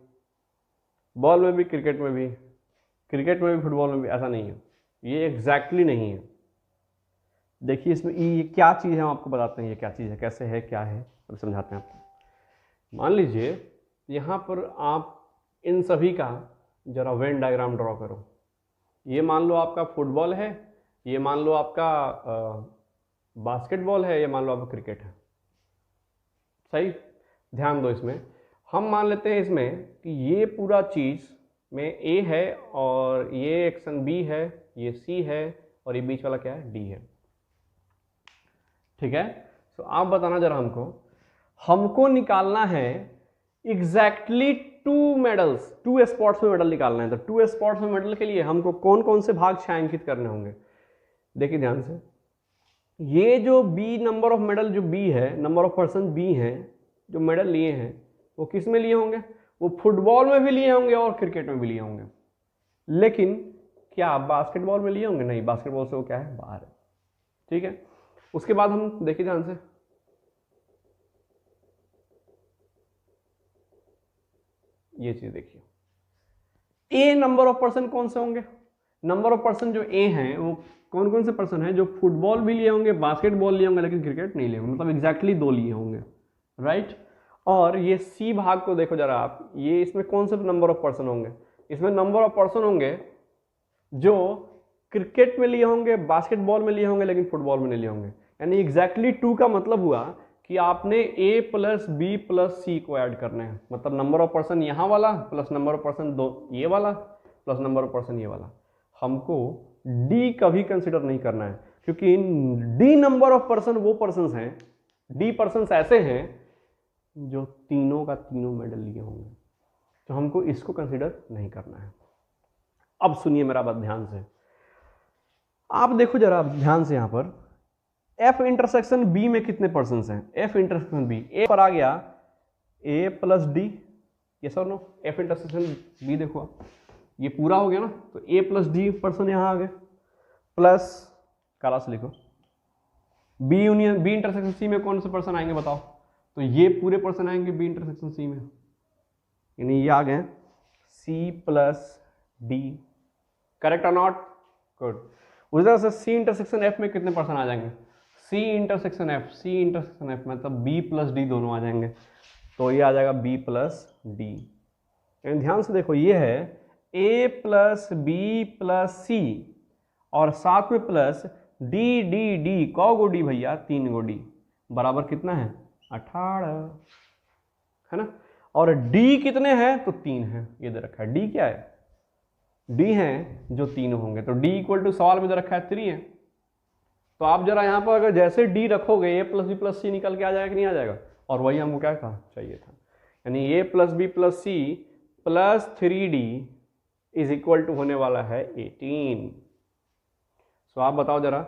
बॉल में भी क्रिकेट में भी, क्रिकेट में भी फुटबॉल में भी, ऐसा नहीं है, ये एग्जैक्टली नहीं है। देखिए इसमें ये क्या चीज़ है, हम आपको बताते हैं ये क्या चीज़ है, कैसे है, क्या है, अब समझाते हैं आपको। मान लीजिए यहाँ पर आप इन सभी का जरा वेन डायग्राम ड्रॉ करो। ये मान लो आपका फुटबॉल है, ये मान लो आपका बास्केटबॉल है, ये मान लो आपका क्रिकेट है। सही, ध्यान दो इसमें। हम मान लेते हैं इसमें कि ये पूरा चीज़ में ए है और ये एक्शन बी है, ये सी है और ये बीच वाला क्या है, डी है। ठीक है, तो आप बताना जरा हमको निकालना है एग्जैक्टली 2 मेडल्स, 2 स्पोर्ट्स में मेडल निकालना है। तो 2 स्पोर्ट्स में मेडल के लिए हमको कौन कौन से भाग छायांकित करने होंगे? देखिए ध्यान से, ये जो बी नंबर ऑफ मेडल जो बी है, नंबर ऑफ पर्सन बी हैं जो मेडल लिए हैं, वो किस में लिए होंगे? वो फुटबॉल में भी लिए होंगे और क्रिकेट में भी लिए होंगे। लेकिन क्या बास्केटबॉल में लिए होंगे? नहीं, बास्केटबॉल से वो क्या है, बाहर है। ठीक है, उसके बाद हम देखिए ध्यान से, ये चीज देखिए, ए नंबर ऑफ पर्सन कौन से होंगे? नंबर ऑफ पर्सन जो ए हैं वो कौन कौन से पर्सन हैं? जो फुटबॉल भी लिए होंगे, बास्केटबॉल लिए होंगे, लेकिन क्रिकेट नहीं लिए होंगे, मतलब एग्जैक्टली 2 लिए होंगे, राइट। और ये सी भाग को देखो जरा आप, ये इसमें कौन से नंबर ऑफ पर्सन होंगे? इसमें नंबर ऑफ पर्सन होंगे जो क्रिकेट में लिए होंगे, बास्केटबॉल में लिए होंगे, लेकिन फुटबॉल में नहीं लिए होंगे। यानी एग्जैक्टली 2 का मतलब हुआ कि आपने ए प्लस बी प्लस सी को ऐड करना है, मतलब नंबर ऑफ पर्सन यहाँ वाला प्लस नंबर ऑफ पर्सन दो ये वाला प्लस नंबर ऑफ पर्सन ये वाला। हमको डी कभी कंसिडर नहीं करना है, क्योंकि डी नंबर ऑफ पर्सन वो पर्सन हैं, डी पर्सन ऐसे हैं जो तीनों का तीनों मेडल लिए होंगे, तो हमको इसको कंसिडर नहीं करना है। अब सुनिए मेरा बात ध्यान से, आप देखो जरा ध्यान से, यहां पर एफ इंटरसेक्शन बी में कितने पर्सन हैं? एफ इंटरसेक्शन बी, ए पर आ गया ए प्लस डी, ये sir no, F intersection B देखो ये पूरा हो गया ना, तो ए प्लस डी पर्सन यहां आ गए, प्लस काला से लिखो B union B intersection C में कौन से पर्सन आएंगे बताओ? तो ये पूरे पर्सन आएंगे बी इंटरसेक्शन सी में, यानी ये आ गए सी प्लस डी। करेक्ट और नॉट? गुड। उस तरह से सी इंटरसेक्शन एफ में कितने पर्सन आ जाएंगे? सी इंटरसेक्शन एफ मतलब बी प्लस डी दोनों आ जाएंगे, तो ये आ जाएगा बी प्लस डी। ध्यान से देखो, ये है ए प्लस बी प्लस सी और साथ में प्लस डी डी डी, कौ गो डी भैया? 3 गो डी, बराबर कितना है? 18, है ना। और डी कितने हैं? तो 3 है, ये दे रखा है। डी क्या है? डी हैं जो 3 होंगे, तो डी इक्वल टू सवाल में दे रखा है 3 है। तो आप जरा यहाँ पर अगर जैसे डी रखोगे ए प्लस बी प्लस सी निकल के आ जाएगा कि नहीं आ जाएगा? और वही हमको क्या था, चाहिए था, यानी A plus B plus C plus 3D is equal to होने वाला है 18। सो आप बताओ जरा,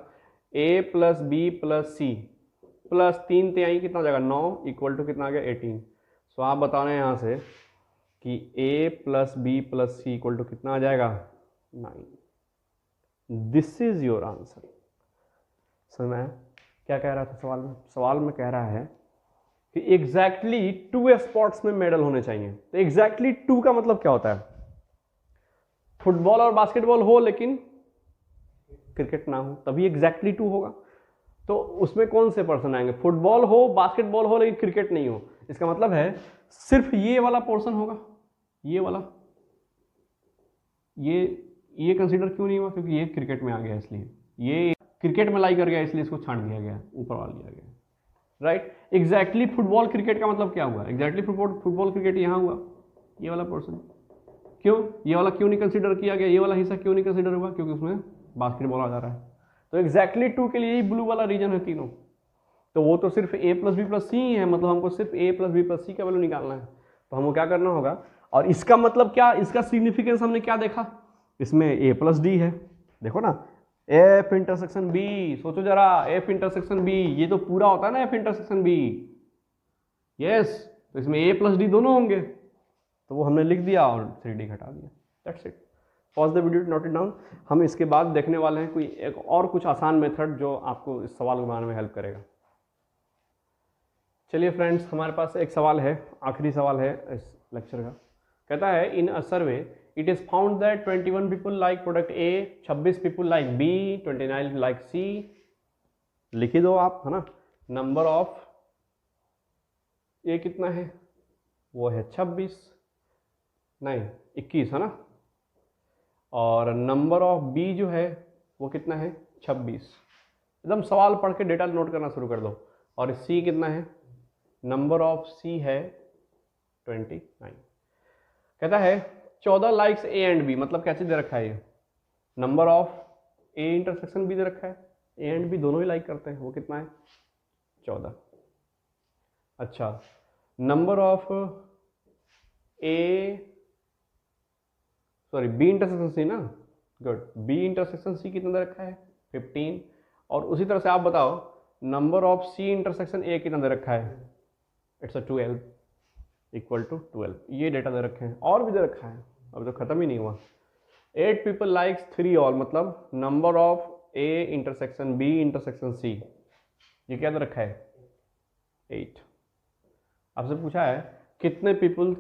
A plus B plus C plus 3 ते आई कितना हो जाएगा? 9 इक्वल टू कितना आ गया? 18। सो आप बता रहे हैं यहाँ से कि A plus B plus C equal to कितना आ जाएगा? 9। This is your answer. So मैं क्या कह रहा था सवाल में? सवाल में कह रहा है कि एग्जैक्टली 2 स्पोर्ट्स में मेडल होने चाहिए। तो एग्जैक्टली 2 का मतलब क्या होता है? फुटबॉल और बास्केटबॉल हो लेकिन क्रिकेट ना हो, तभी एग्जैक्टली 2 होगा। तो उसमें कौन से पर्सन आएंगे? फुटबॉल हो, बास्केटबॉल हो, लेकिन क्रिकेट नहीं हो। इसका मतलब है सिर्फ ये वाला पोर्शन होगा, ये वाला, ये कंसीडर क्यों नहीं हुआ? क्योंकि ये क्रिकेट में आ गया, इसलिए ये क्रिकेट में लाई कर गया, इसलिए इसको छांट दिया गया, ऊपर वाला लिया गया, राइट। एग्जैक्टली फुटबॉल क्रिकेट का मतलब क्या हुआ? एग्जैक्टली फुटबॉल क्रिकेट यहाँ हुआ, ये वाला पोर्शन। क्यों ये वाला क्यों नहीं कंसीडर किया गया? ये वाला हिस्सा क्यों नहीं कंसीडर हुआ? क्योंकि उसमें बास्केटबॉल आ जा रहा है। तो एग्जैक्टली 2 के लिए ही ब्लू वाला रीजन है तीनों। तो वो तो सिर्फ ए प्लस बी प्लस सी ही है, मतलब हमको सिर्फ ए प्लस बी प्लस सी का वैल्यू निकालना है। तो हमको क्या करना होगा? और इसका मतलब क्या, इसका सिग्निफिकेंस हमने क्या देखा? इसमें ए प्लस डी है, देखो ना, एफ इंटरसेक्शन बी। सोचो जरा, एफ इंटरसेक्शन बी, ये तो पूरा होता है ना एफ इंटरसेक्शन बी, यस। तो इसमें ए प्लस डी दोनों होंगे, तो वो हमने लिख दिया और 3D घटा दिया, that's it. Pause the video, note it down. हम इसके बाद देखने वाले हैं कोई एक और कुछ आसान मेथड जो आपको इस सवाल को बनाने में हेल्प करेगा। चलिए फ्रेंड्स, हमारे पास एक सवाल है, आखिरी सवाल है इस लेक्चर का। कहता है, in a survey it is found that 21 people like product A, 26 people like B, 29 like C. लिख ही दो आप, है ना। नंबर ऑफ ए कितना है? वो है 26, नहीं 21 है ना, और नंबर ऑफ बी जो है वो कितना है 26। एकदम सवाल पढ़ के डेटा नोट करना शुरू कर दो। और सी कितना है, नंबर ऑफ सी है 29। कहता है 14 लाइक्स ए एंड बी, मतलब क्या चीज दे रखा है ये, number of A intersection B दे रखा है, ए एंड बी दोनों ही लाइक करते हैं, वो कितना है 14। अच्छा, number of A sorry B intersection C ना, गुड, बी इंटरसेक्शन सी कितना दे रखा है 15। और उसी तरह से आप बताओ number of C intersection A कितना दे रखा है, इट्स 12 इक्वल टू 12। ये डेटा दे रखे हैं, और भी दे रखा है, अभी तो खत्म ही नहीं हुआ। 8 पीपल लाइक्स 3 ऑल, मतलब number of A intersection B intersection C, ये क्या दे रखा है 8। आपसे पूछा है कितने पीपल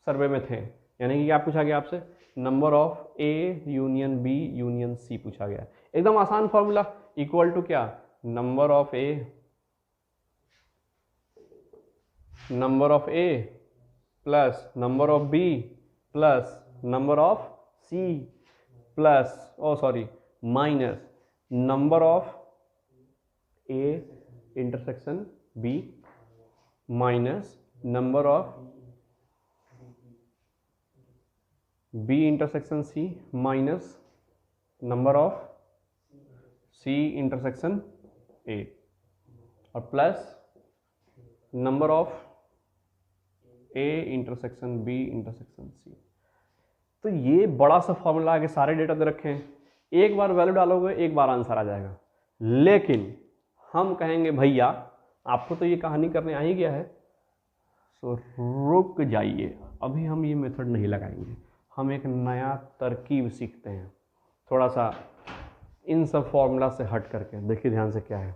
सर्वे में थे, यानी कि क्या पूछा गया आपसे, number of A union B union C पूछा गया। एकदम आसान फॉर्मूला, इक्वल टू क्या, number of A plus number of B plus number of C plus minus number of A intersection B minus number of B intersection C minus number of C intersection A और plus number of A intersection B intersection C. तो ये बड़ा सा formula आगे सारे data दे रखे हैं, एक बार वैल्यू डालोगे एक बार आंसर आ जाएगा। लेकिन हम कहेंगे भैया आपको तो ये कहानी करने आ ही गया है, सो रुक जाइए, अभी हम ये मेथड नहीं लगाएंगे, हम एक नया तरकीब सीखते हैं थोड़ा सा इन सब फॉर्मूला से हट करके। देखिए ध्यान से क्या है,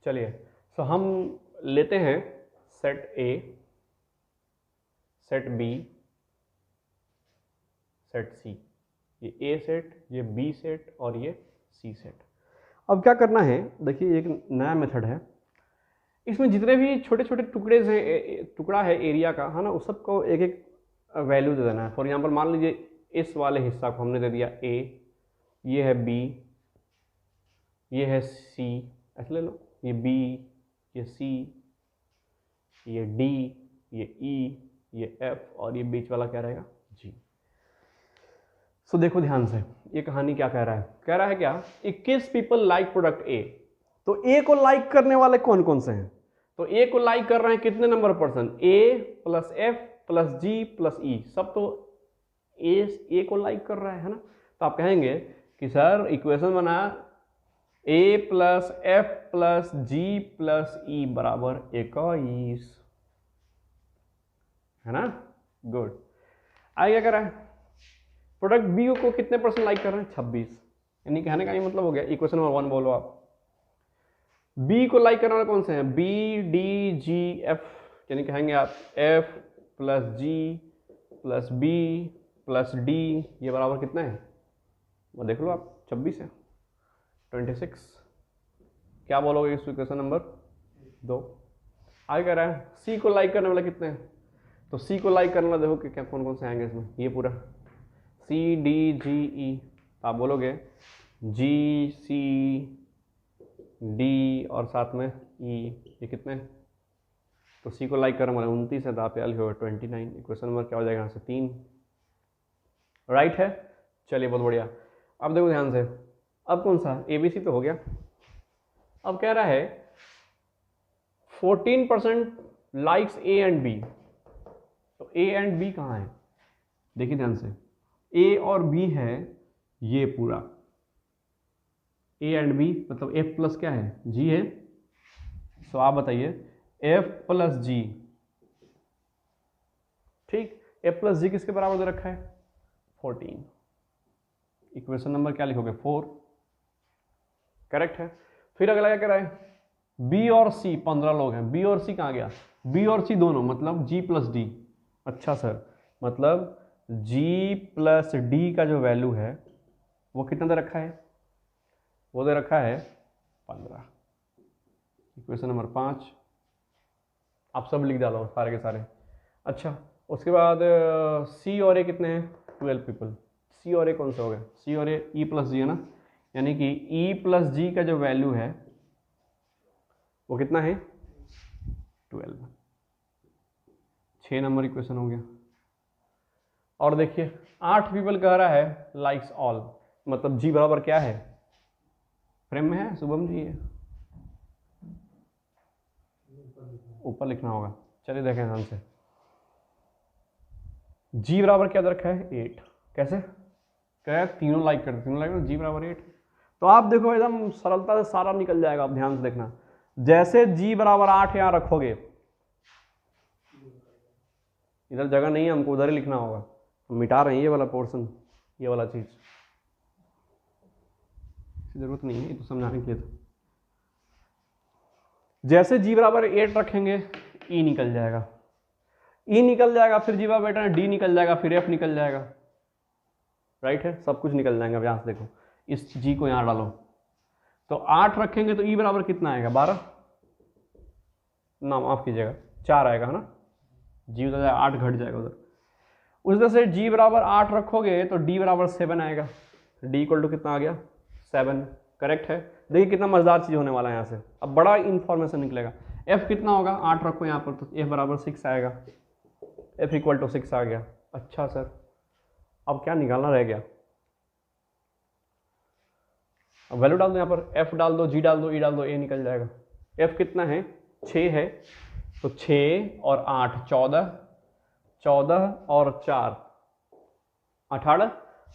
चलिए सो हम लेते हैं set A, set B, set C, ये ए सेट, ये बी सेट और ये सी सेट। अब क्या करना है, देखिए एक नया मेथड है, इसमें जितने भी छोटे छोटे टुकड़ा है एरिया का, है ना, उस सबको एक एक वैल्यू दे देना है। फॉर एग्जांपल मान लीजिए इस वाले हिस्सा को हमने दे दिया ए, ये है बी, ये है सी, ऐसे ले लो, ये बी, ये सी, ये डी, ये ई, ये एफ और ये बीच वाला क्या रहेगा जी। सो देखो ध्यान से, ये कहानी क्या कह रहा है, कह रहा है क्या 21 पीपल लाइक प्रोडक्ट ए। तो ए को लाइक करने वाले कौन कौन से हैं, तो ए को लाइक कर रहे हैं कितने नंबर पर्सन, ए प्लस एफ प्लस जी प्लस ई, सब तो ए को लाइक कर रहा है ना। तो आप कहेंगे कि सर इक्वेशन बना ए प्लस एफ प्लस जी प्लस ई बराबर 21, है ना, गुड। आगे क्या कर रहा है, प्रोडक्ट बी को कितने परसेंट लाइक कर रहे हैं 26, यानी कहने का ये मतलब हो गया, इक्वेशन नंबर 1 बोलो आप, बी को लाइक करने वाले कौन से हैं, बी डी जी एफ, यानी कहेंगे आप एफ प्लस जी प्लस बी प्लस डी, ये बराबर कितना है, वो देख लो आप 26 है, 26। क्या बोलोगे इस इक्वेशन नंबर 2। आगे कह रहा है सी को लाइक करने वाले कितने हैं, तो सी को लाइक करने वाला देखो कि क्या कौन कौन से आएंगे इसमें, ये पूरा सी डी जी ई, आप बोलोगे जी सी डी और साथ में ई, ये कितने हैं, तो सी को लाइक करने वाले 29 है, तो आप होगा 29। इक्वेशन नंबर क्या हो जाएगा यहाँ से 3, राइट है। चलिए बहुत बढ़िया। अब देखो ध्यान से, अब कौन सा ए बी सी तो हो गया, अब कह रहा है 14% लाइक्स ए एंड बी। तो ए एंड बी कहाँ है, देखिए ध्यान से, ए और बी है ये पूरा, ए एंड बी मतलब एफ प्लस क्या है जी है। सो आप बताइए एफ प्लस जी, ठीक, एफ प्लस जी किसके बराबर दे रखा है 14। इक्वेशन नंबर क्या लिखोगे 4, करेक्ट है। फिर अगला क्या कह रहा है, बी और सी 15 लोग हैं, बी और सी कहाँ गया, बी और सी दोनों मतलब जी प्लस डी। अच्छा सर, मतलब जी प्लस डी का जो वैल्यू है वो कितना दे रखा है, वो दे रखा है 15। इक्वेशन नंबर 5, आप सब लिख डालो सारे के सारे। अच्छा, उसके बाद सी और ए कितने हैं? 12 पीपल। सी और ए कौन सा हो गया? सी और ए ई प्लस जी है ना, यानी कि ई प्लस जी का जो वैल्यू है वो कितना है? 12। 6 नंबर इक्वेशन हो गया। और देखिए 8 पीपल कह रहा है लाइक्स ऑल, मतलब जी बराबर क्या है? फ्रेम में है शुभम जी? है ऊपर लिखना होगा। चलिए देखें ध्यान से। जी बराबर क्या दे रखा है? 8। कैसे? क्या तीनों लाइक करते, तीनों लाइक जी बराबर 8। तो आप देखो एकदम सरलता से सारा निकल जाएगा। आप ध्यान से देखना, जैसे जी बराबर 8 यहां रखोगे, इधर जगह नहीं है, हमको उधर ही लिखना होगा। हम मिटा रहे हैं ये वाला पोर्शन, ये वाला चीज जरूरत नहीं है, ये तो समझाने के लिए था। जैसे जी बराबर 8 रखेंगे ई निकल जाएगा, ई निकल जाएगा, फिर जी बराबर 8 डी निकल जाएगा, फिर एफ निकल जाएगा। राइट है, सब कुछ निकल जाएंगे। अब यहां से देखो, इस जी को यहां डालो तो 8 रखेंगे तो ई बराबर कितना आएगा? 12 ना, माफ कीजिएगा 4 आएगा है ना। जी उधर 8 घट जाएगा उधर। उस तरह से जी बराबर 8 रखोगे तो डी बराबर 7 आएगा। डी इक्वल टू कितना आ गया? 7। करेक्ट है। देखिए कितना मजेदार चीज होने वाला है यहाँ से, अब बड़ा इंफॉर्मेशन निकलेगा। एफ कितना होगा? 8 रखो यहाँ पर तो एफ बराबर 6 आएगा। एफ इक्वल टू 6 आ गया। अच्छा सर, अब क्या निकालना रह गया? अब वैल्यू डाल दो यहाँ पर, एफ डाल दो, जी डाल दो, ई डाल दो, ए निकल जाएगा। एफ कितना है? 6 है, तो 6 और 8 14, 14 और 4 18,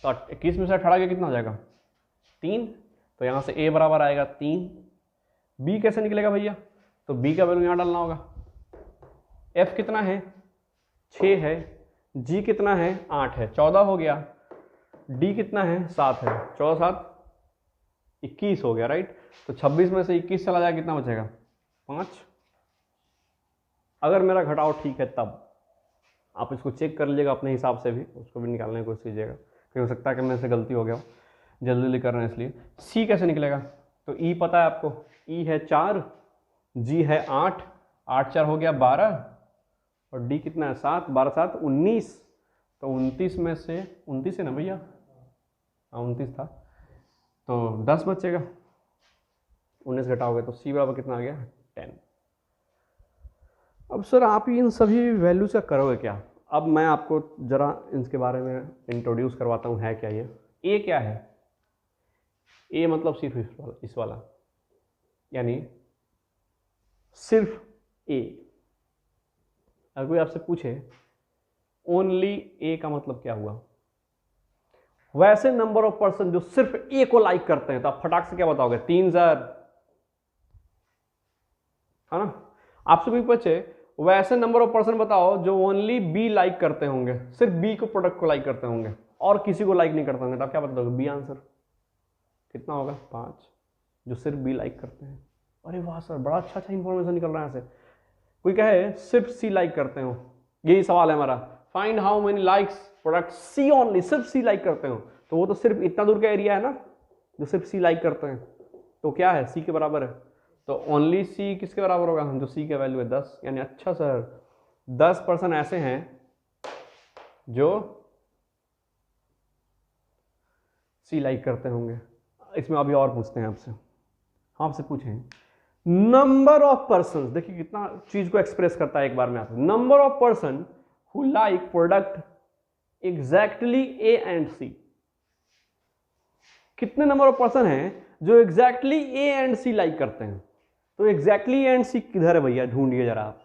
तो 21 में से 18 के कितना हो जाएगा? 3। तो यहाँ से ए बराबर आएगा 3। बी कैसे निकलेगा भैया? तो बी का वैल्यू यहाँ डालना होगा। एफ कितना है? 6 है। जी कितना है? 8 है, 14 हो गया। डी कितना है? 7 है, 14 7 21 हो गया। राइट, तो 26 में से 21 चला जाएगा, कितना बचेगा? 5। अगर मेरा घटाव ठीक है तब आप इसको चेक कर लीजिएगा अपने हिसाब से भी, उसको भी निकालने की कोशिश कीजिएगा, क्योंकि हो सकता है कि मेरे से गलती हो गया हो, जल्दी जल्दी कर रहे हैं इसलिए। सी कैसे निकलेगा? तो ई पता है आपको, ई है 4, जी है 8, 8 4 हो गया 12, और डी कितना है? 7, 12 7 19। तो 29 में से 29 है ना भैया? हाँ 29 था, तो 10 बचेगा। 19 घटाओगे तो सी बराबर कितना आ गया? 10। अब सर आप इन सभी वैल्यूज का करोगे क्या? अब मैं आपको जरा इनके बारे में इंट्रोड्यूस करवाता हूँ, है क्या ये। ए क्या है? ए मतलब सिर्फ इस वाला, यानी सिर्फ ए। अगर कोई आपसे पूछे ओनली ए का मतलब क्या हुआ, वैसे नंबर ऑफ पर्सन जो सिर्फ ए को लाइक करते हैं, तो आप फटाक से क्या बताओगे? 3 सर, है ना। आपसे कोई पूछे वैसे नंबर ऑफ पर्सन बताओ जो ओनली बी लाइक करते होंगे, सिर्फ बी को प्रोडक्ट को लाइक करते होंगे और किसी को लाइक नहीं करते होंगे, तो आप क्या बताओगे? B answer. कितना होगा? 5, जो सिर्फ बी लाइक करते हैं। अरे वाह सर, बड़ा अच्छा अच्छा इंफॉर्मेशन निकल रहा है यहाँ से। कोई कहे सिर्फ सी लाइक करते हो, यही सवाल है हमारा, find how many likes product C only, सिर्फ सी लाइक करते हो, तो वो तो सिर्फ इतना दूर का एरिया है ना जो सिर्फ सी लाइक करते हैं, तो क्या है? सी के बराबर है। तो ओनली सी किसके बराबर होगा? जो सी का वैल्यू है 10, यानी अच्छा सर 10% ऐसे हैं जो सी लाइक करते होंगे। इसमें अभी और पूछते हैं आपसे, हम आपसे पूछें नंबर ऑफ पर्सन, देखिए कितना चीज को एक्सप्रेस करता है एक बार में। आप number of person who like product exactly A and C, कितने नंबर ऑफ पर्सन हैं जो exactly A and C like करते हैं? तो एग्जैक्टली ए एंड सी किधर है भैया? ढूंढिए जरा आप।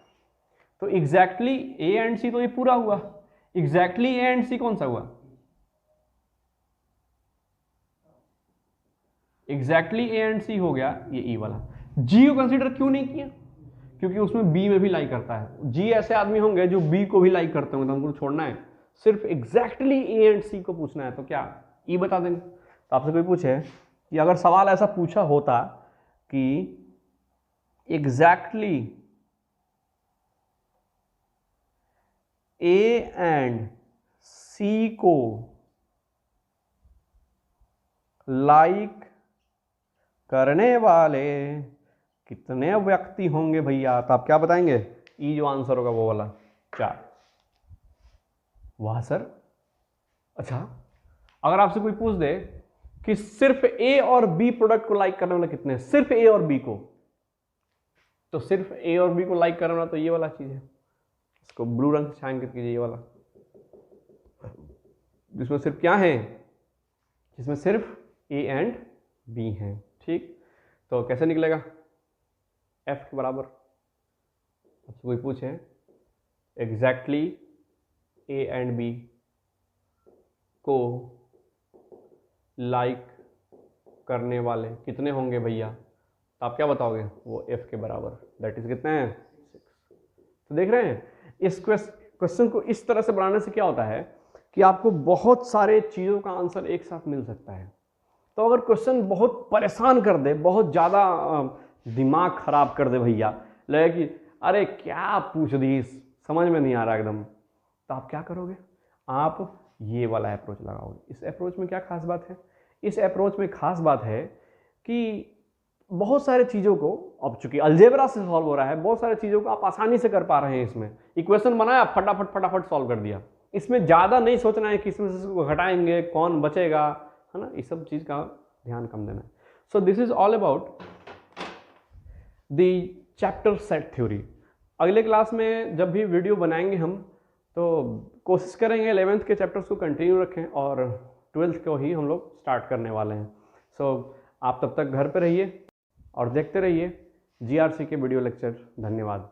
तो एग्जैक्टली ए एंड सी तो ये पूरा हुआ, एग्जैक्टली ए एंड सी कौन सा हुआ? एग्जैक्टली ए एंड सी हो गया ये ई वाला। जी को कंसीडर क्यों नहीं किया? क्योंकि उसमें बी में भी लाइक करता है। जी ऐसे आदमी होंगे जो बी को भी लाइक करते होंगे, तो हमको छोड़ना है, सिर्फ एग्जैक्टली ए एंड सी को पूछना है, तो क्या ई बता देंगे। तो आपसे कोई पूछे कि अगर सवाल ऐसा पूछा होता कि एग्जैक्टली ए एंड सी को लाइक करने वाले कितने व्यक्ति होंगे भैया, तो आप क्या बताएंगे? ई जो आंसर होगा वो वाला 4। वाह सर। अच्छा, अगर आपसे कोई पूछ दे कि सिर्फ ए और बी प्रोडक्ट को लाइक करने वाला कितने हैं, सिर्फ ए और बी को, तो सिर्फ ए और बी को लाइक करने वाला तो ये वाला चीज है, इसको ब्लू रंग से छायांकित कीजिए, ये वाला, जिसमें सिर्फ क्या है, जिसमें सिर्फ ए एंड बी हैं। ठीक, तो कैसे निकलेगा एफ के बराबर। आपसे कोई पूछे एग्जैक्टली ए एंड बी को लाइक करने वाले कितने होंगे भैया, तो आप क्या बताओगे, वो एफ के बराबर, दैट इज कितने हैं 6। तो देख रहे हैं इस क्वेश्चन को इस तरह से बनाने से क्या होता है कि आपको बहुत सारे चीज़ों का आंसर एक साथ मिल सकता है। तो अगर क्वेश्चन बहुत परेशान कर दे, बहुत ज़्यादा दिमाग खराब कर दे भैया, लगे कि अरे क्या पूछ दी, समझ में नहीं आ रहा एकदम, तो आप क्या करोगे, आप ये वाला अप्रोच लगाओगे। इस अप्रोच में क्या खास बात है, इस अप्रोच में खास बात है कि बहुत सारे चीज़ों को, अब चूंकि अलजेब्रा से सॉल्व हो रहा है, बहुत सारे चीज़ों को आप आसानी से कर पा रहे हैं। इसमें इक्वेशन बनाया, फटाफट फटाफट सॉल्व कर दिया। इसमें ज़्यादा नहीं सोचना है कि इसमें से घटाएंगे कौन बचेगा, है ना, इस सब चीज़ का ध्यान कम देना है। So this is all about the chapter set theory. अगले क्लास में जब भी वीडियो बनाएंगे हम, तो कोशिश करेंगे 11th के चैप्टर्स को कंटिन्यू रखें और 12th को ही हम लोग स्टार्ट करने वाले हैं। सो आप तब तक घर पे रहिए और देखते रहिए GRC के वीडियो लेक्चर। धन्यवाद।